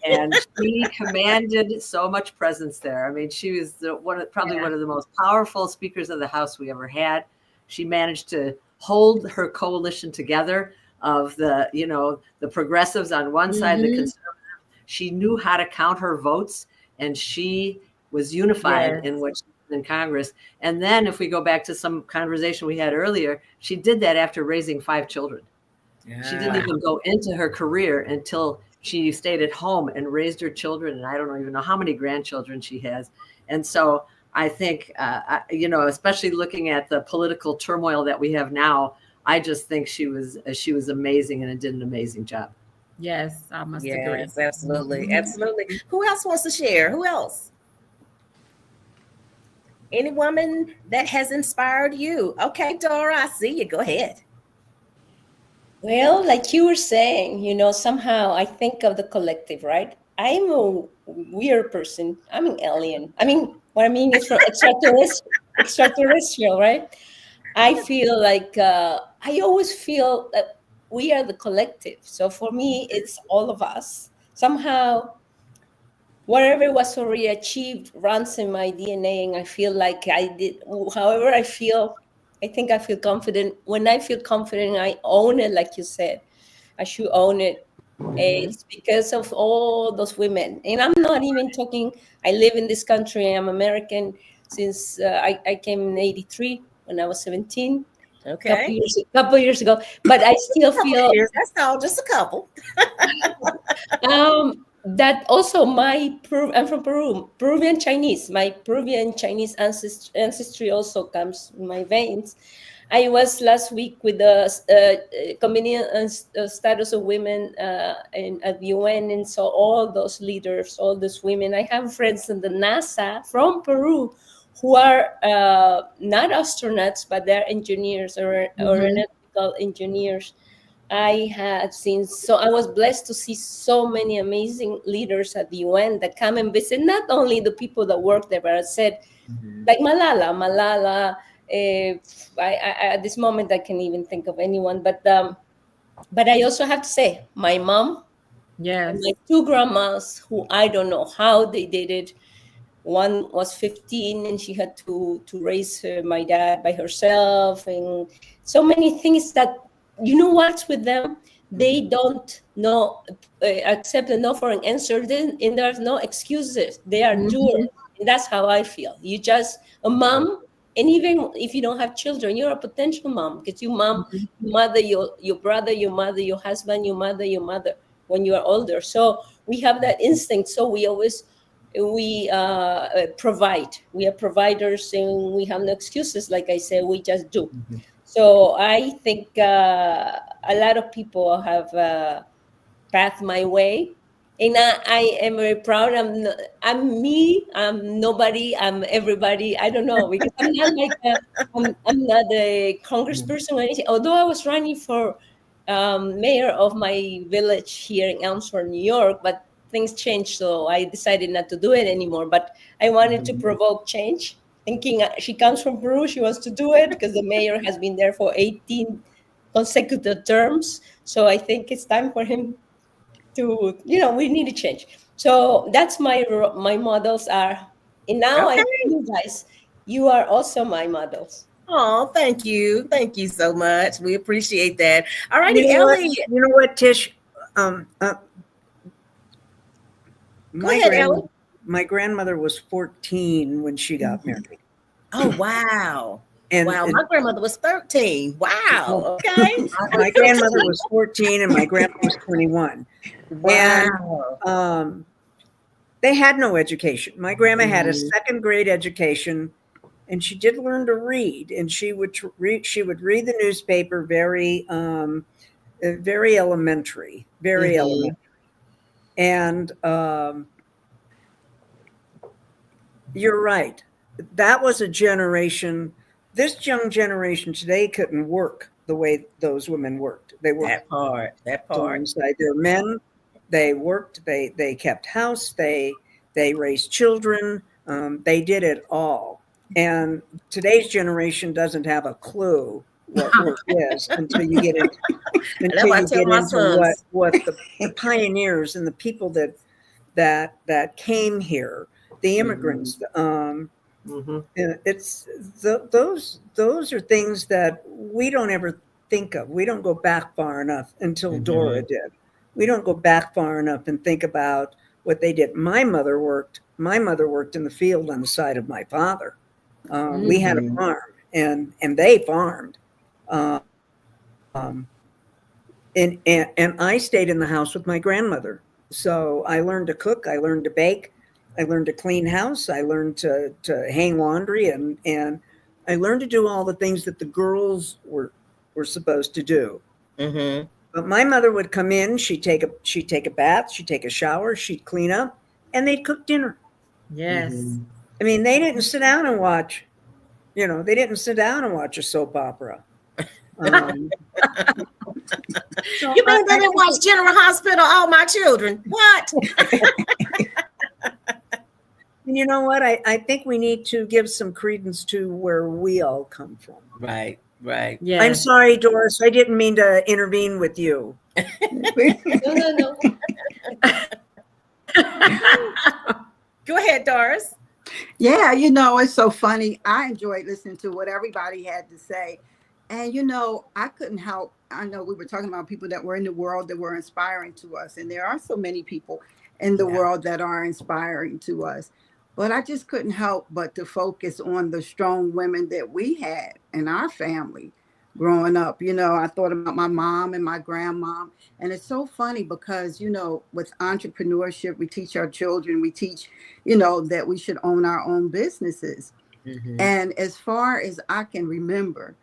and she commanded so much presence there. I mean, she was one of the most powerful speakers of the House we ever had. She managed to hold her coalition together of the, the progressives on one side, the conservatives. She knew how to count her votes, and she was unified in what she did in Congress. And then if we go back to some conversation we had earlier, she did that after raising 5 children. She didn't even go into her career until she stayed at home and raised her children. And I don't even know how many grandchildren she has. And so I think, especially looking at the political turmoil that we have now, I just think she was amazing and did an amazing job. Yes, I must agree. Yes, absolutely. Absolutely. Who else wants to share? Who else? Any woman that has inspired you? Okay, Dora, I see you. Go ahead. Well, like you were saying, somehow I think of the collective, right? I'm a weird person. I'm an alien. What I mean is from extraterrestrial, right? I feel like I always feel that we are the collective. So for me, it's all of us. Somehow, whatever was already achieved runs in my DNA, and I feel like I did. However I feel, I think I feel confident. When I feel confident, I own it, like you said. I should own it. It's because of all those women. And I'm not even talking, I live in this country. I'm American since I came in 83 when I was 17. Okay. Couple years ago. But I still feel. That's all, just a couple. That also I'm from Peru, Peruvian Chinese. My Peruvian Chinese ancestry also comes in my veins. I was last week with the Convenient Status of Women at the UN, and so all those leaders, all those women. I have friends in the NASA from Peru who are not astronauts, but they're engineers or aeronautical engineers. I was blessed to see so many amazing leaders at the UN that come and visit, not only the people that work there, but I said, like Malala, at this moment I can't even think of anyone, but I also have to say, my mom, and my 2 grandmas, who I don't know how they did it. One was 15 and she had to raise my dad by herself, and so many things that, what's with them, they don't know, accept a no for an answer, and there's no excuses. They are doers. And that's how I feel. You just a mom, and even if you don't have children, you're a potential mom, because you mother your brother, your mother, your husband, your mother when you are older. So we have that instinct. So we always provide. We are providers, and we have no excuses. Like I said, we just do. So I think a lot of people have passed my way, and I am very proud. I'm me. I'm nobody. I'm everybody. I don't know, because I'm not like I'm not a congressperson or anything. Although I was running for mayor of my village here in Elmsford, New York, but things changed, so I decided not to do it anymore. But I wanted to provoke change, thinking she comes from Peru, she wants to do it because the mayor has been there for 18 consecutive terms. So I think it's time for him to, we need to change. So that's my models are. And now I tell you guys, you are also my models. Oh, thank you. Thank you so much. We appreciate that. All righty, Ellie. You know what, Tish? Go ahead, Ellie. My grandmother was 14 when she got married. Oh, wow. My grandmother was 13. Wow. Okay. My grandmother was 14 and my grandpa was 21. Wow. And they had no education. My grandma had a 2nd grade education, and she did learn to read, and she would read the newspaper very elementary, elementary. And you're right. That was a generation. This young generation today couldn't work the way those women worked. They worked that part. Inside their men, they worked. They kept house. They raised children. They did it all. And today's generation doesn't have a clue what work is until you get into what the pioneers and the people that came here, the immigrants, Mm-hmm. And it's those are things that we don't ever think of. We don't go back far enough until Dora did. We don't go back far enough and think about what they did. My mother worked in the field on the side of my father. We had a farm, and they farmed. And I stayed in the house with my grandmother. So I learned to cook, I learned to bake, I learned to clean house, I learned to hang laundry, and I learned to do all the things that the girls were supposed to do. Mm-hmm. But my mother would come in, she'd take a bath, she'd take a shower, she'd clean up, and they'd cook dinner. Yes. I mean, they didn't sit down and watch, they didn't sit down and watch a soap opera. So you mean they didn't watch General Hospital, All My Children? What? You know what? I think we need to give some credence to where we all come from. Right. Yeah. I'm sorry, Doris. I didn't mean to intervene with you. No. Go ahead, Doris. Yeah, it's so funny. I enjoyed listening to what everybody had to say. And, I couldn't help. I know we were talking about people that were in the world that were inspiring to us. And there are so many people in the world that are inspiring to us. But I just couldn't help but to focus on the strong women that we had in our family growing up. I thought about my mom and my grandmom. And it's so funny because, with entrepreneurship, we teach our children, we teach, that we should own our own businesses. Mm-hmm. And as far as I can remember,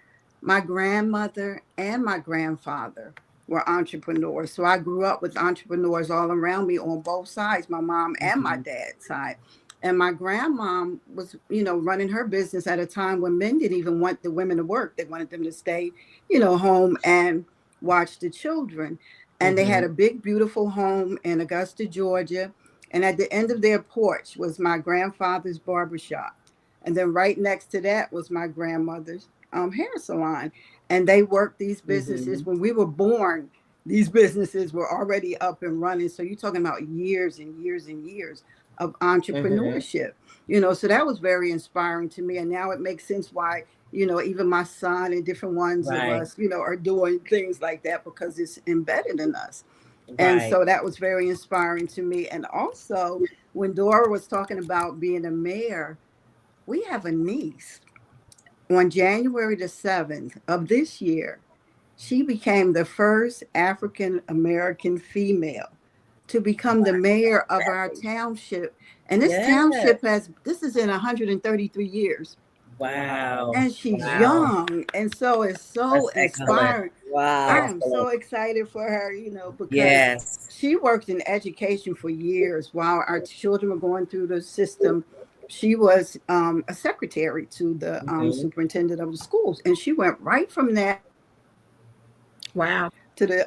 my grandmother and my grandfather were entrepreneurs. So I grew up with entrepreneurs all around me on both sides, my mom and my dad's side. And my grandmom was, running her business at a time when men didn't even want the women to work. They wanted them to stay, home and watch the children. And they had a big, beautiful home in Augusta, Georgia. And at the end of their porch was my grandfather's barbershop. And then right next to that was my grandmother's hair salon. And they worked these businesses. When we were born, these businesses were already up and running. So you're talking about years and years and years of entrepreneurship, so that was very inspiring to me. And now it makes sense why, even my son and different ones of us, are doing things like that because it's embedded in us. And so that was very inspiring to me. And also when Dora was talking about being a mayor, we have a niece. On January the 7th of this year, she became the first African-American female to become the mayor of our township. And this township this is in 133 years. Wow. And she's young. And so it's so inspiring. Wow. I am so excited for her, because she worked in education for years while our children were going through the system. She was a secretary to the superintendent of the schools. And she went right from that. Wow. To the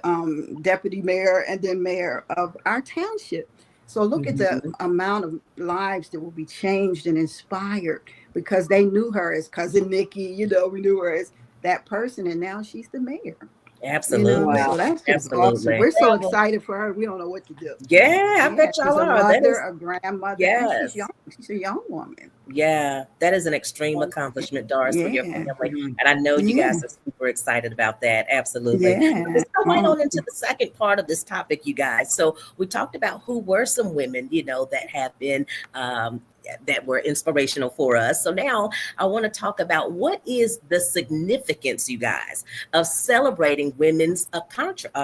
deputy mayor and then mayor of our township. So look at the amount of lives that will be changed and inspired because they knew her as Cousin Nikki, we knew her as that person, and now she's the mayor. Absolutely. Wow. So that's just awesome. We're so excited for her. We don't know what to do. Yeah, I bet y'all are. A mother, a grandmother. Yes. She's young. She's a young woman. Yeah, that is an extreme accomplishment, Doris, for your family. And I know you guys are super excited about that. Absolutely. Yeah. Let's go right on into the second part of this topic, you guys. So we talked about who were some women, that have been that were inspirational for us. So now I want to talk about what is the significance, you guys, of celebrating women's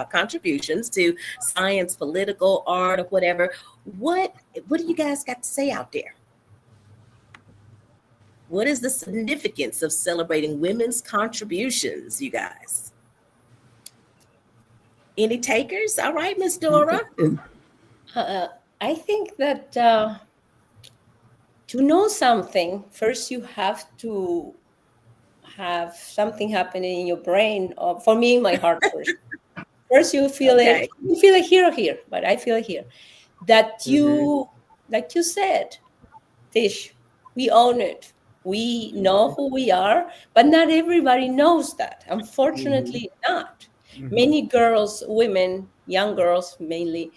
contributions to science, political, art, or whatever. What do you guys got to say out there? What is the significance of celebrating women's contributions, you guys? Any takers? All right, Miss Dora. I think that to know something, first you have to have something happening in your brain. For me, in my heart first. First, you feel it. You feel it here, but I feel it here. That you, like you said, Tish, we own it. We know who we are, but not everybody knows that. Unfortunately, not. Many girls, women, young girls mainly,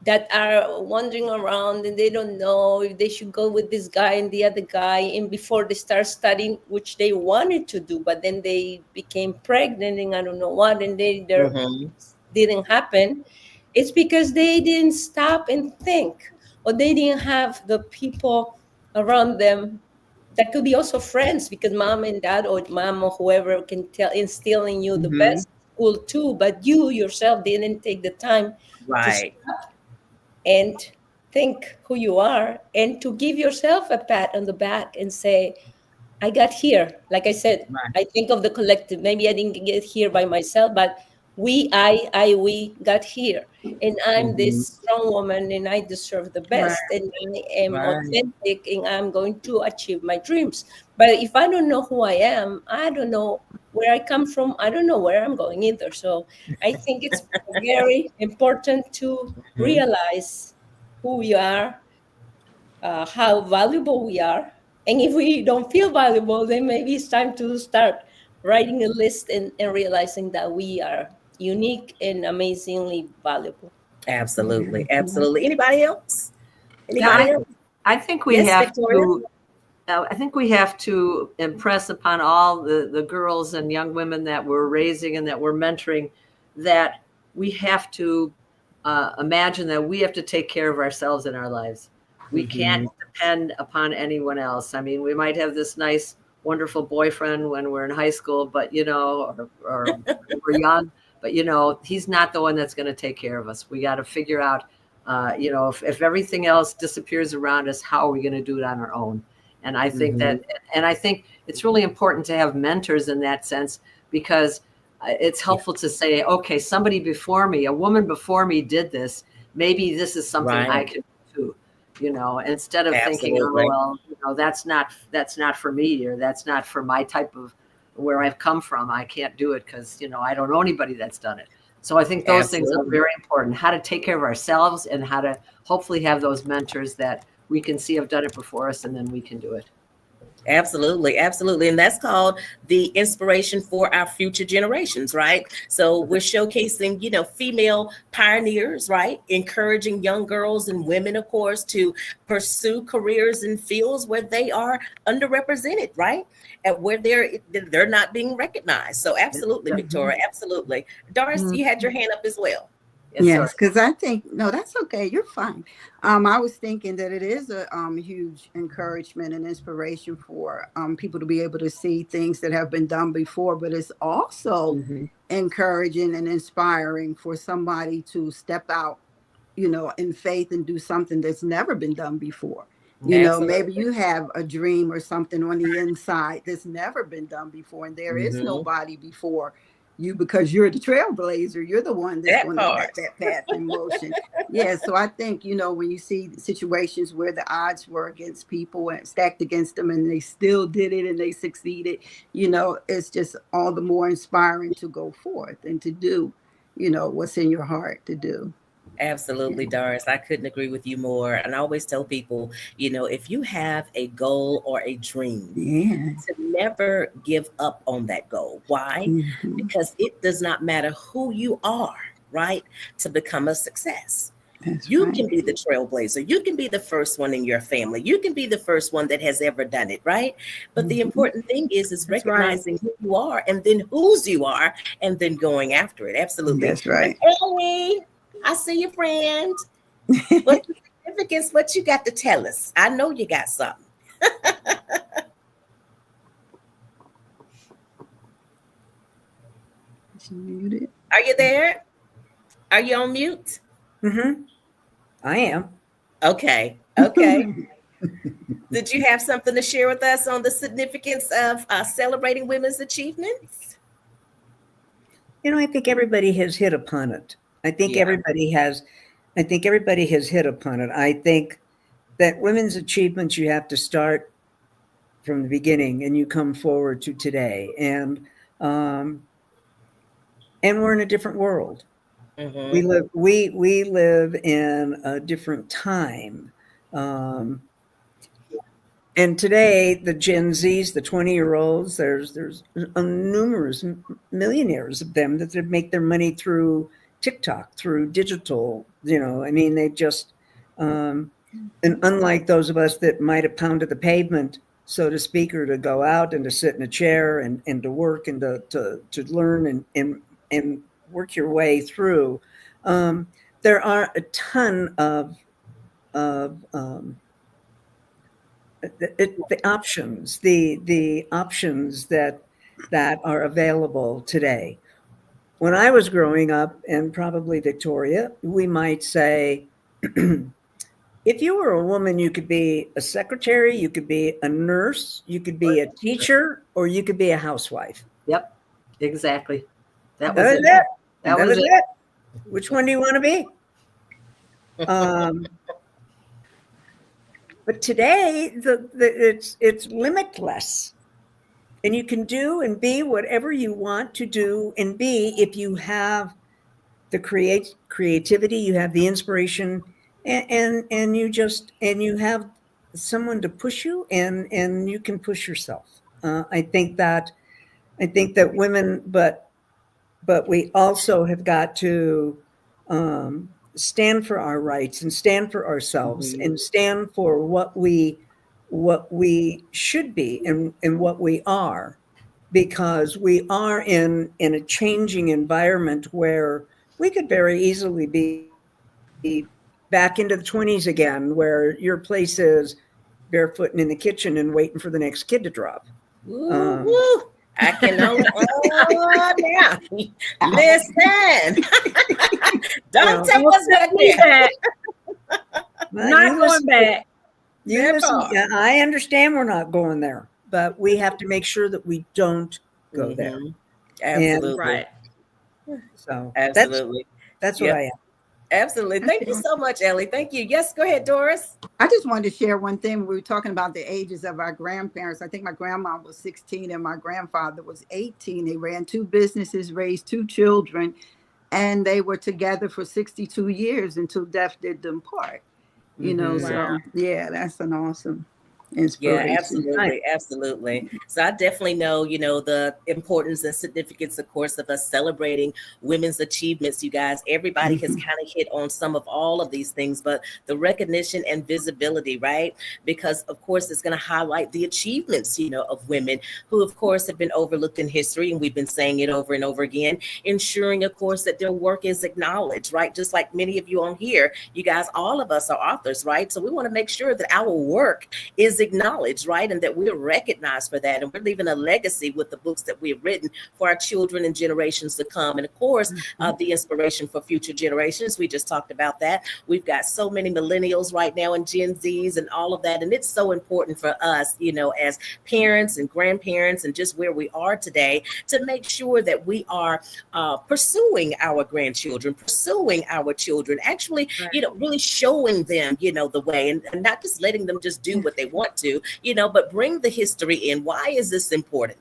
that are wandering around and they don't know if they should go with this guy and the other guy, and before they start studying, which they wanted to do, but then they became pregnant and I don't know what, and their Mhm. didn't happen. It's because they didn't stop and think, or they didn't have the people around them that could be also friends, because mom and dad or mom or whoever can instill in you the Mhm. best school too, but you yourself didn't take the time to Right. and think who you are, and to give yourself a pat on the back and say, I got here. Like I said, Right. I think of the collective. Maybe I didn't get here by myself, but we got here. And I'm Mhm. this strong woman and I deserve the Right. best. And I am Right. authentic and I'm going to achieve my dreams. But if I don't know who I am, I don't know where I come from. I don't know where I'm going either. So I think it's very important to Mhm. realize who we are, how valuable we are. And if we don't feel valuable, then maybe it's time to start writing a list and realizing that we are unique and amazingly valuable. Absolutely. Absolutely. Anybody else? Yeah, Anybody else? I think we Yes, have Victoria. to. I think we have to impress upon all the girls and young women that we're raising and that we're mentoring that we have to imagine that we have to take care of ourselves in our lives. We can't Mhm. depend upon anyone else. I mean, we might have this nice, wonderful boyfriend when we're in high school, but or when we're young, but he's not the one that's going to take care of us. We got to figure out, if everything else disappears around us, how are we going to do it on our own? And I think Mhm. I think it's really important to have mentors in that sense, because it's Yeah. helpful to say, okay, somebody before me, a woman before me did this. Maybe this is something I Right. can do, instead of thinking, oh, Absolutely. well, that's not for me, or that's not for my type of where I've come from. I can't do it because, I don't know anybody that's done it. So I think those things are Absolutely. very important, how to take care of ourselves and how to hopefully have those mentors that we can see have done it before us, and then we can do it. Absolutely, absolutely. And that's called the inspiration for our future generations, right? So we're showcasing, female pioneers, right? Encouraging young girls and women, of course, to pursue careers in fields where they are underrepresented, right? And where they're not being recognized. So absolutely, Victoria, absolutely. Doris, Mhm. you had your hand up as well. Yes, Yes, sorry. because I think no, that's okay. You're fine. I was thinking that it is a huge encouragement and inspiration for people to be able to see things that have been done before, but it's also Mhm. encouraging and inspiring for somebody to step out, in faith and do something that's never been done before. Maybe Absolutely. you have a dream or something on the inside that's never been done before, and there is Mhm. nobody before you because you're the trailblazer. You're the one that's That going to set part. that path in motion. Yeah. So I think, when you see situations where the odds were against people and stacked against them and they still did it and they succeeded, it's just all the more inspiring to go forth and to do, what's in your heart to do. Absolutely, Doris. I couldn't agree with you more. And I always tell people, if you have a goal or a dream, Yeah. to never give up on that goal. Why? Mhm. Because it does not matter who you are, right? To become a success. That's You right. can be the trailblazer. You can be the first one in your family. You can be the first one that has ever done it, right? But the Mhm. important thing is That's right. recognizing who you are and then whose you are and then going after it. Absolutely. That's right. Hey, I see you, friend. What's the significance? What you got to tell us? I know you got something. She muted. Are you there? Are you on mute? Mm-hmm. I am. Okay. Okay. Did you have something to share with us on the significance of celebrating women's achievements? I think everybody has hit upon it. I think Yeah. everybody has. I think everybody has hit upon it. I think that women's achievements, you have to start from the beginning and you come forward to today. And we're in a different world. We Mm-hmm. live in a different time. And today, the Gen Zs, the 20-year-olds, there's numerous millionaires of them that make their money through TikTok, through digital. I mean, they just, and unlike those of us that might have pounded the pavement, so to speak, or to go out and to sit in a chair and to work and to learn and work your way through. There are a ton of the options, the options that are available today. When I was growing up, and probably Victoria, we might say, if you were a woman, you could be a secretary, you could be a nurse, you could be a teacher, or you could be a housewife. Yep, exactly. That was it. That was it. Which one do you want to be? But today, it's limitless, and you can do and be whatever you want to do and be if you have the creativity, you have the inspiration, and you have someone to push you, and you can push yourself. I think that women, but we also have got to stand for our rights and stand for ourselves, and stand for what we should be and what we are, because we are in a changing environment where we could very easily be back into the 20s again, where your place is barefooting in the kitchen and waiting for the next kid to drop. I can only now. Listen. Don't tell us that. Not going back. You listen, I understand we're not going there, but we have to make sure that we don't go there. Absolutely. And, Right. So absolutely. That's what I am. Absolutely. Thank you so much, Ellie. Thank you. Yes, go ahead, Doris. I just wanted to share one thing. We were talking about the ages of our grandparents. I think my grandma was 16 and my grandfather was 18. They ran 2 businesses, raised 2 children, and they were together for 62 years until death did them part. So yeah, that's an awesome inspiration. Yeah, absolutely. Absolutely. So I definitely know, the importance and significance, of course, of us celebrating women's achievements, you guys. Everybody has kind of hit on some of all of these things, but the recognition and visibility, right? Because, of course, it's going to highlight the achievements, of women who, of course, have been overlooked in history. And we've been saying it over and over again, ensuring, of course, that their work is acknowledged, right? Just like many of you on here, you guys, all of us are authors, right? So we want to make sure that our work is acknowledged, right? And that we're recognized for that. And we're leaving a legacy with the books that we've written for our children and generations to come. And of course, the inspiration for future generations. We just talked about that. We've got so many millennials right now and Gen Zs and all of that. And it's so important for us, as parents and grandparents and just where we are today to make sure that we are pursuing our grandchildren, pursuing our children, actually, really showing them, the way and not just letting them just do what they want to, but bring the history in. Why is this important?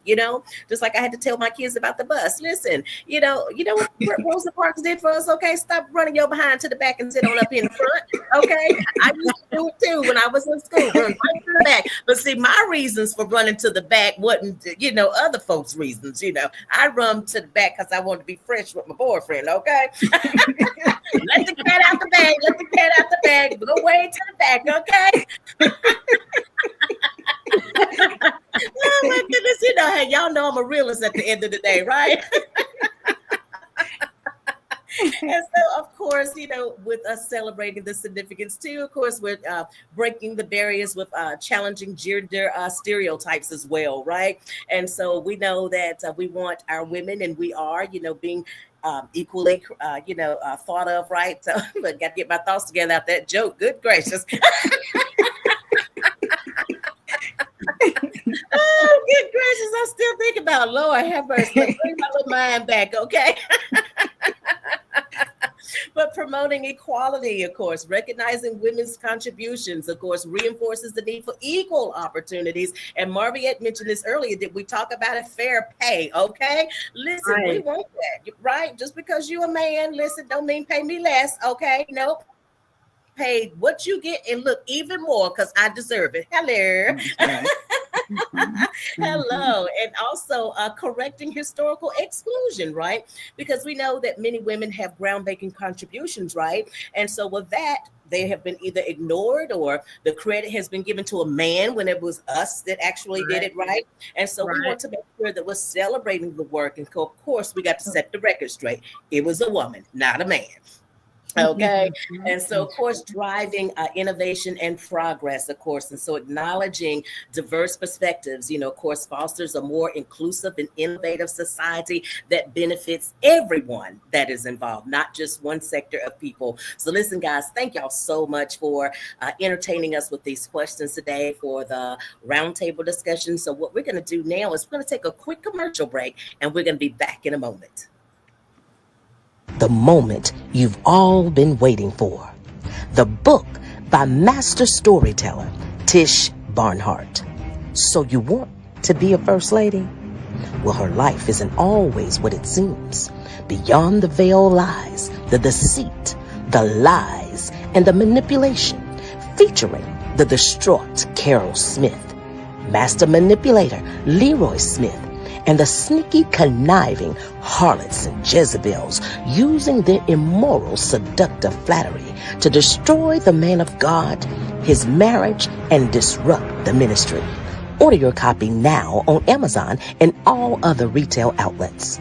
Just like I had to tell my kids about the bus. Listen, what Rosa Parks did for us. Okay, stop running your behind to the back and sit on up in the front. Okay, I used to do it too when I was in school, run right to the back. But see, my reasons for running to the back wasn't, other folks' reasons. I run to the back because I wanted to be fresh with my boyfriend. Okay, let the cat out the bag. Let the cat out the bag. Go way to the back. Okay. Oh my goodness, hey, y'all know I'm a realist at the end of the day, right? And so, of course, with us celebrating the significance too, of course, we're breaking the barriers with challenging gender stereotypes as well, right? And so we know that we want our women, and we are, being equally, thought of, right? So, but got to get my thoughts together out that joke. Good gracious. Oh, good gracious. I still think about Lord have mercy. Let's bring my little mind back, okay? But promoting equality, of course, recognizing women's contributions, of course, reinforces the need for equal opportunities. And Marviette mentioned this earlier. Did we talk about a fair pay? Okay, listen, we want that, right? Just because you're a man, listen, don't mean pay me less. Okay, nope. Paid what you get and look even more because I deserve it. Hello. Hello. And also correcting historical exclusion, right? Because we know that many women have groundbreaking contributions, right? And so with that, they have been either ignored or the credit has been given to a man when it was us that actually did it, right? And so we want to make sure that we're celebrating the work. And of course, we got to set the record straight. It was a woman, not a man. Okay. And so, of course, driving innovation and progress, of course. And so acknowledging diverse perspectives, of course, fosters a more inclusive and innovative society that benefits everyone that is involved, not just one sector of people. So listen, guys, thank y'all so much for entertaining us with these questions today for the roundtable discussion. So what we're going to do now is we're going to take a quick commercial break and we're going to be back in a moment. The moment you've all been waiting for. The book by master storyteller Tish Barnhardt. So you want to be a first lady? Well, her life isn't always what it seems. Beyond the veil lies the deceit, the lies, and the manipulation. Featuring the distraught Carol Smith, master manipulator Leroy Smith, and the sneaky, conniving harlots and Jezebels using their immoral, seductive flattery to destroy the man of God, his marriage, and disrupt the ministry. Order your copy now on Amazon and all other retail outlets.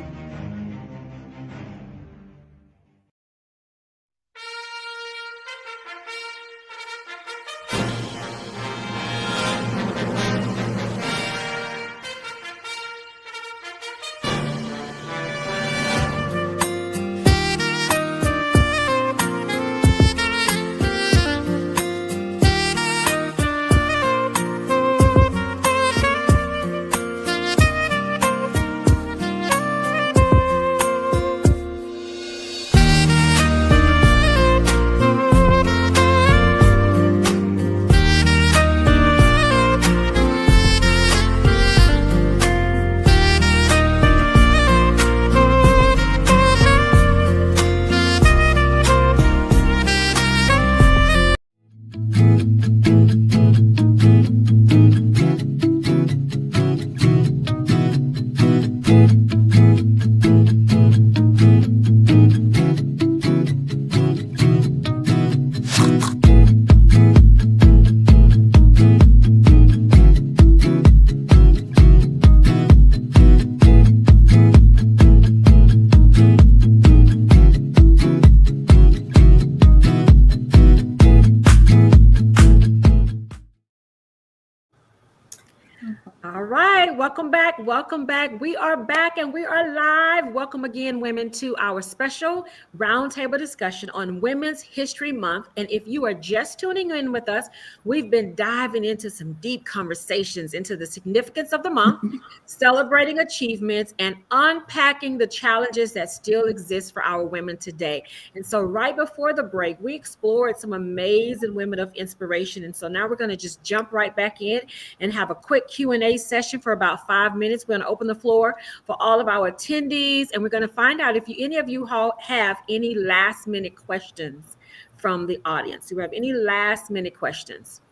Welcome back. We are back and we are live. Welcome again, women, to our special roundtable discussion on Women's History Month. And if you are just tuning in with us, we've been diving into some deep conversations into the significance of the month, celebrating achievements, and unpacking the challenges that still exist for our women today. And so right before the break, we explored some amazing women of inspiration. And so now we're going to just jump right back in and have a quick Q&A session for about 5 minutes. We're going to open the floor for all of our attendees, and we're going to find out if any of you have any last minute questions from the audience. Do you have any last minute questions?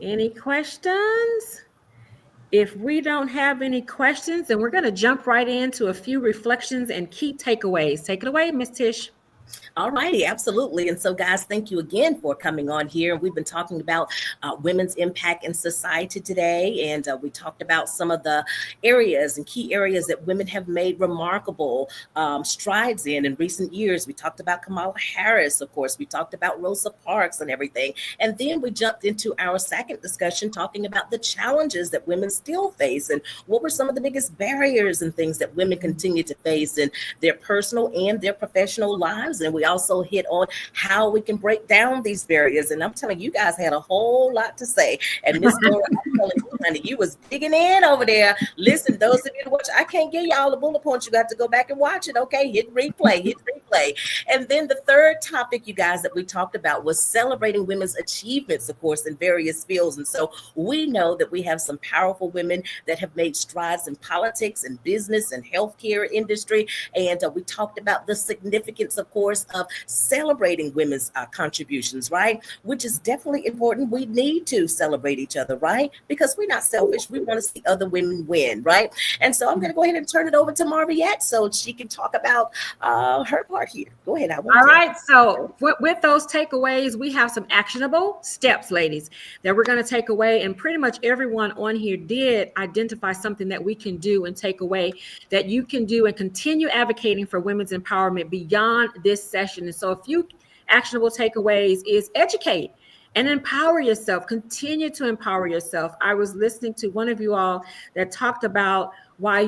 Any questions? If we don't have any questions, then we're going to jump right into a few reflections and key takeaways. Take it away, Ms. Tish. All righty, absolutely. And so, guys, thank you again for coming on here. We've been talking about women's impact in society today, and we talked about some of the areas and key areas that women have made remarkable strides in recent years. We talked about Kamala Harris, of course. We talked about Rosa Parks and everything. And then we jumped into our second discussion talking about the challenges that women still face and what were some of the biggest barriers and things that women continue to face in their personal and their professional lives. And we also hit on how we can break down these barriers. And I'm telling you, guys had a whole lot to say. And Miss Laura, I'm telling you, honey, you was digging in over there. Listen, those of you who watch, I can't give y'all the bullet points. You got to go back and watch it. Okay, hit replay. And then the third topic, you guys, that we talked about was celebrating women's achievements, of course, in various fields. And so we know that we have some powerful women that have made strides in politics and business and healthcare industry. And we talked about the significance, of course, course of celebrating women's contributions, right? Which is definitely important. We need to celebrate each other, right? Because we're not selfish. We want to see other women win, right? And so I'm going to go ahead and turn it over to Marviette so she can talk about her part here. Go ahead. All right. So with those takeaways, we have some actionable steps, ladies, that we're going to take away. And pretty much everyone on here did identify something that we can do and take away that you can do and continue advocating for women's empowerment beyond this session. And so a few actionable takeaways is educate and empower yourself. Continue to empower yourself. I was listening to one of you all that talked about why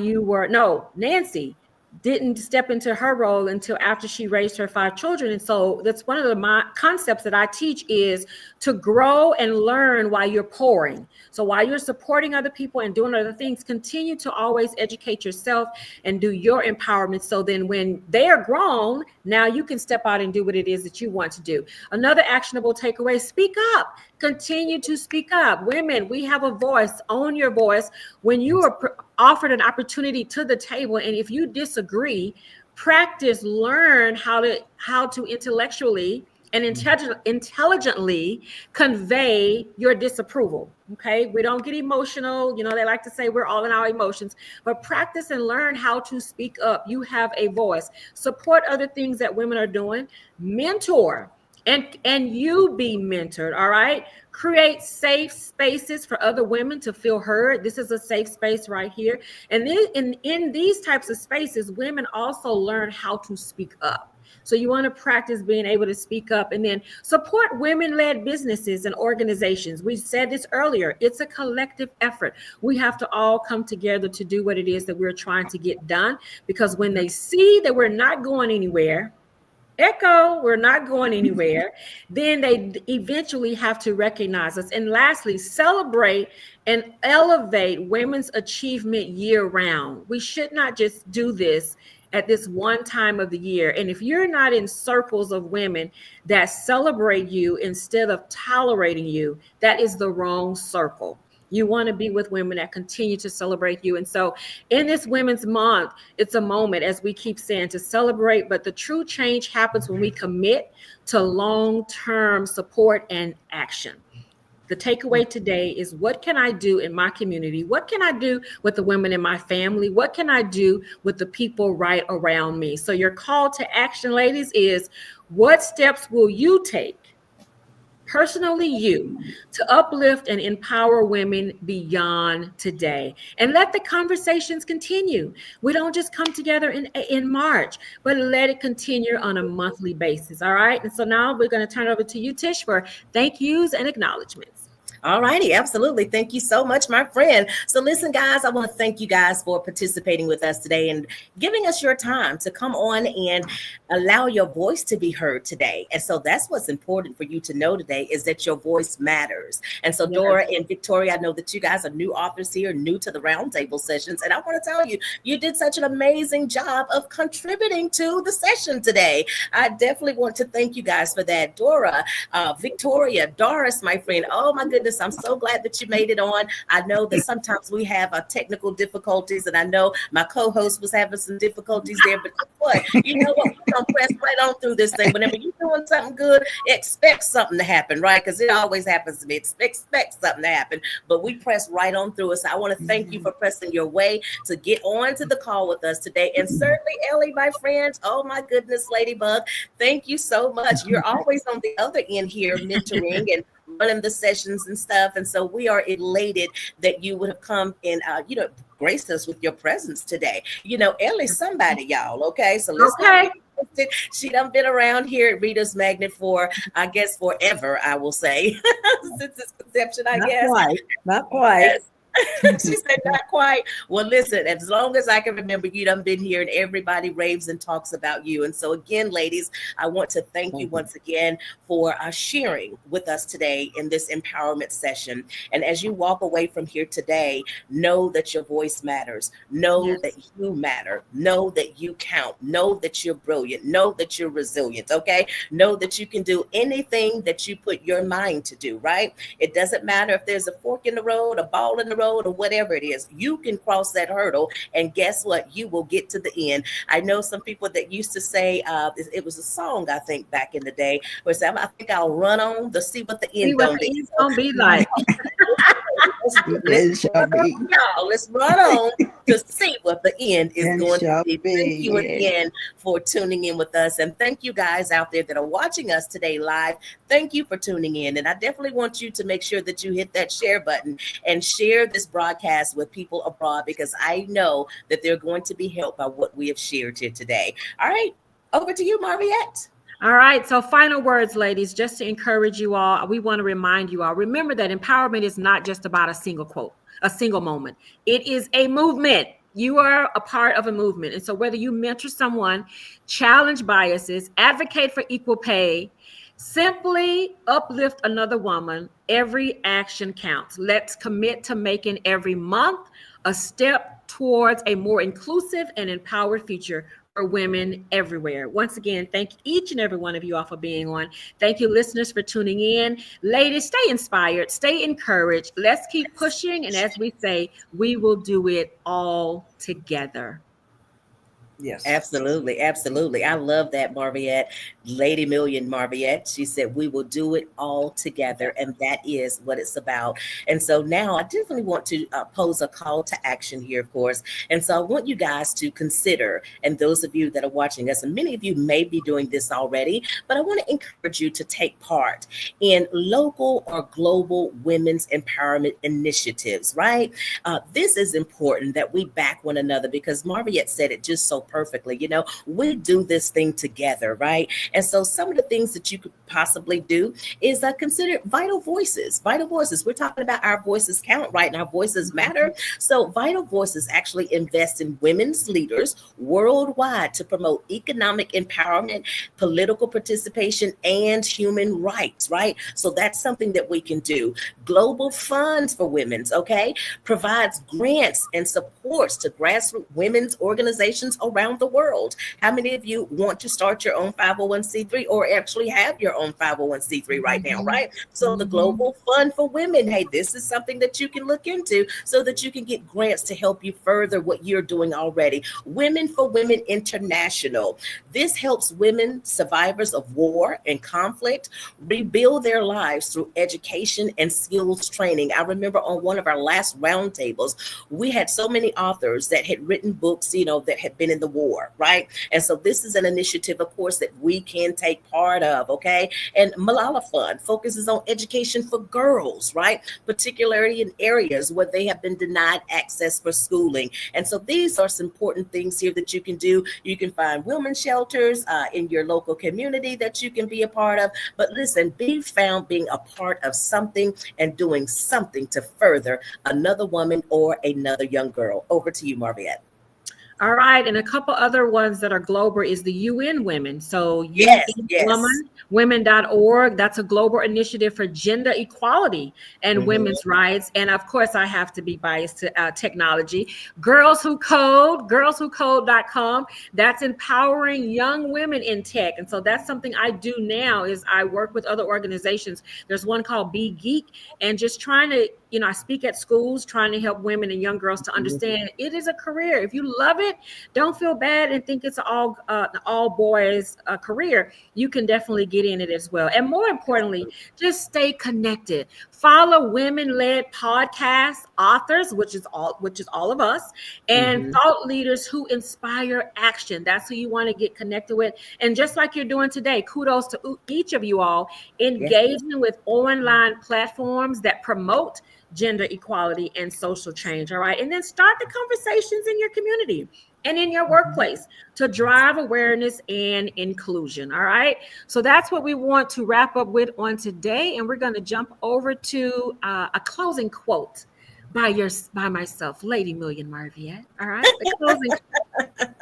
Nancy didn't step into her role until after she raised her 5 children. And so that's one of the concepts that I teach is to grow and learn while you're pouring. So while you're supporting other people and doing other things, continue to always educate yourself and do your empowerment. So then when they are grown, now you can step out and do what it is that you want to do. Another actionable takeaway, speak up. Continue to speak up. Women, we have a voice. Own your voice. When you are offered an opportunity to the table, and if you disagree, practice, learn how to intellectually and intelligently convey your disapproval. Okay, we don't get emotional. You know, they like to say we're all in our emotions, but practice and learn how to speak up. You have a voice. Support other things that women are doing. Mentor. And you be mentored, all right? Create safe spaces for other women to feel heard. This is a safe space right here. And then in these types of spaces, women also learn how to speak up. So you want to practice being able to speak up, and then support women-led businesses and organizations. We said this earlier. It's a collective effort. We have to all come together to do what it is that we're trying to get done, because when they see that we're not going anywhere, we're not going anywhere, then they eventually have to recognize us. And lastly, celebrate and elevate women's achievement year round. We should not just do this at this one time of the year. And if you're not in circles of women that celebrate you instead of tolerating you, that is the wrong circle. You want to be with women that continue to celebrate you. And so in this Women's Month, it's a moment, as we keep saying, to celebrate. But the true change happens when we commit to long-term support and action. The takeaway today is, what can I do in my community? What can I do with the women in my family? What can I do with the people right around me? So your call to action, ladies, is what steps will you take? Personally, you, to uplift and empower women beyond today, and let the conversations continue. We don't just come together in March, but let it continue on a monthly basis. All right. And so now we're going to turn it over to you, Tish, for thank yous and acknowledgments. All righty. Absolutely. Thank you so much, my friend. So listen, guys, I want to thank you guys for participating with us today and giving us your time to come on and allow your voice to be heard today. And so that's what's important for you to know today, is that your voice matters. And so Dora and Victoria, I know that you guys are new authors here, new to the roundtable sessions. And I want to tell you, you did such an amazing job of contributing to the session today. I definitely want to thank you guys for that. Dora, Victoria, Doris, my friend. Oh, my goodness. I'm so glad that you made it on. I know that sometimes we have technical difficulties, and I know my co-host was having some difficulties there, but what? You know what? We're going to press right on through this thing. Whenever you're doing something good, expect something to happen, right? Because it always happens to me. Expect something to happen, but we press right on through it. So I want to thank you for pressing your way to get on to the call with us today. And certainly, Ellie, my friend, oh my goodness, Ladybug, thank you so much. You're always on the other end here mentoring and running the sessions and stuff. And so we are elated that you would have come and, graced us with your presence today. Ellie's somebody, y'all. Okay. So let's she done been around here at Reader's Magnet for, I guess, forever, I will say, since its conception, Not quite. Yes. She said, not quite. Well, listen, as long as I can remember, you done been here and everybody raves and talks about you. And so again, ladies, I want to thank you once again for sharing with us today in this empowerment session. And as you walk away from here today, know that your voice matters. Know that you matter. Know that you count. Know that you're brilliant. Know that you're resilient. Okay. Know that you can do anything that you put your mind to do, right? It doesn't matter if there's a fork in the road, a ball in the road, road or whatever it is, you can cross that hurdle. And guess what? You will get to the end. I know some people that used to say, it was a song, I think, back in the day, where it said, I think I'll run on to see what the See end what gonna the be. end's gonna be like. It shall be. Let's run on to see what the end is It going to shall be. be, Thank you yeah. again for tuning in with us. And thank you guys out there that are watching us today live. Thank you for tuning in. And I definitely want you to make sure that you hit that share button and share this broadcast with people abroad, because I know that they're going to be helped by what we have shared here today. All right, over to you, Marviette. All right. So final words, ladies, just to encourage you all. We want to remind you all, remember that empowerment is not just about a single quote, a single moment. It is a movement. You are a part of a movement. And so whether you mentor someone, challenge biases, advocate for equal pay, simply uplift another woman, every action counts. Let's commit to making every month a step towards a more inclusive and empowered future for women everywhere. Once again, thank each and every one of you all for being on. Thank you, listeners, for tuning in. Ladies, stay inspired, stay encouraged. Let's keep pushing. And as we say, we will do it all together. Yes. Absolutely. Absolutely. I love that, Marviette. Lady Million Marviette. She said, we will do it all together. And that is what it's about. And so now I definitely want to pose a call to action here, of course. And so I want you guys to consider, and those of you that are watching us, and many of you may be doing this already, but I want to encourage you to take part in local or global women's empowerment initiatives, right? This is important that we back one another, because Marviette said it just so perfectly. You know, we do this thing together, right? And so some of the things that you could possibly do is consider vital voices. Vital voices. We're talking about our voices count, right? And our voices matter. So Vital Voices actually invest in women's leaders worldwide to promote economic empowerment, political participation, and human rights, right? So that's something that we can do. Global Funds for Women's, okay, provides grants and supports to grassroots women's organizations around the world. How many of you want to start your own 501c3 or actually have your own 501c3 right now, right? So the Global Fund for Women, hey, this is something that you can look into so that you can get grants to help you further what you're doing already. Women for Women International. This helps women survivors of war and conflict rebuild their lives through education and skills training. I remember on one of our last roundtables, we had so many authors that had written books, you know, that had been in the war, right? And so this is an initiative, of course, that we can take part of, okay? And Malala Fund focuses on education for girls, right? Particularly in areas where they have been denied access for schooling. And so these are some important things here that you can do. You can find women's shelters in your local community that you can be a part of. But listen, be found being a part of something and doing something to further another woman or another young girl. Over to you, Marviette. All right. And a couple other ones that are global is the UN Women. So yes. women.org. That's a global initiative for gender equality and women's rights. And of course, I have to be biased to technology. Girls Who Code, girlswhocode.com. That's empowering young women in tech. And so that's something I do now is I work with other organizations. There's one called Be Geek, and just trying to, you know, I speak at schools, trying to help women and young girls to understand it is a career. If you love it, don't feel bad and think it's all boys career. You can definitely get in it as well. And more importantly, just stay connected. Follow women-led podcast authors, which is all of us, and thought leaders who inspire action. That's who you want to get connected with. And just like you're doing today, kudos to each of you all engaging with online platforms that promote gender equality and social change. All right. And then start the conversations in your community and in your workplace to drive awareness and inclusion. All right. So that's what we want to wrap up with on today. And we're going to jump over to a closing quote by myself, Lady Million Marviette. All right.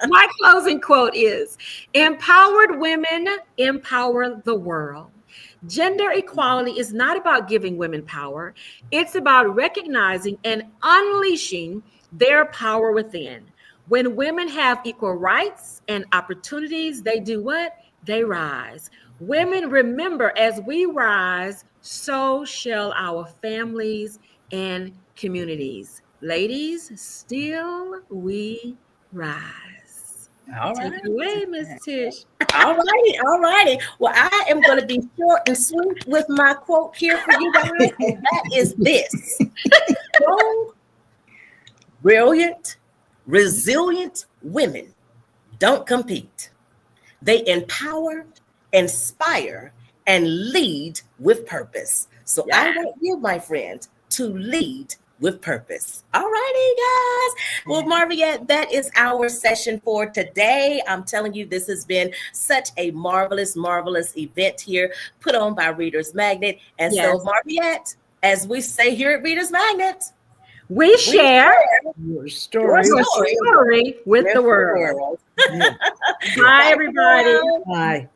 My closing quote is: empowered women empower the world. Gender equality is not about giving women power. It's about recognizing and unleashing their power within. When women have equal rights and opportunities, they do what? They rise. Women, remember, as we rise, so shall our families and communities. Ladies, still we rise. All Take right. it away, Miss Tish. All righty, all righty. Well, I am going to be short and sweet with my quote here for you guys, and that is this: strong, brilliant, resilient women don't compete. They empower, inspire, and lead with purpose. So I want you, my friend, to lead with purpose. All righty, guys. Well, Marviette, that is our session for today. I'm telling you, this has been such a marvelous, marvelous event here put on by Reader's Magnet. And so, Marviette, as we say here at Reader's Magnet, we share your story with the world. Bye, everybody. Bye.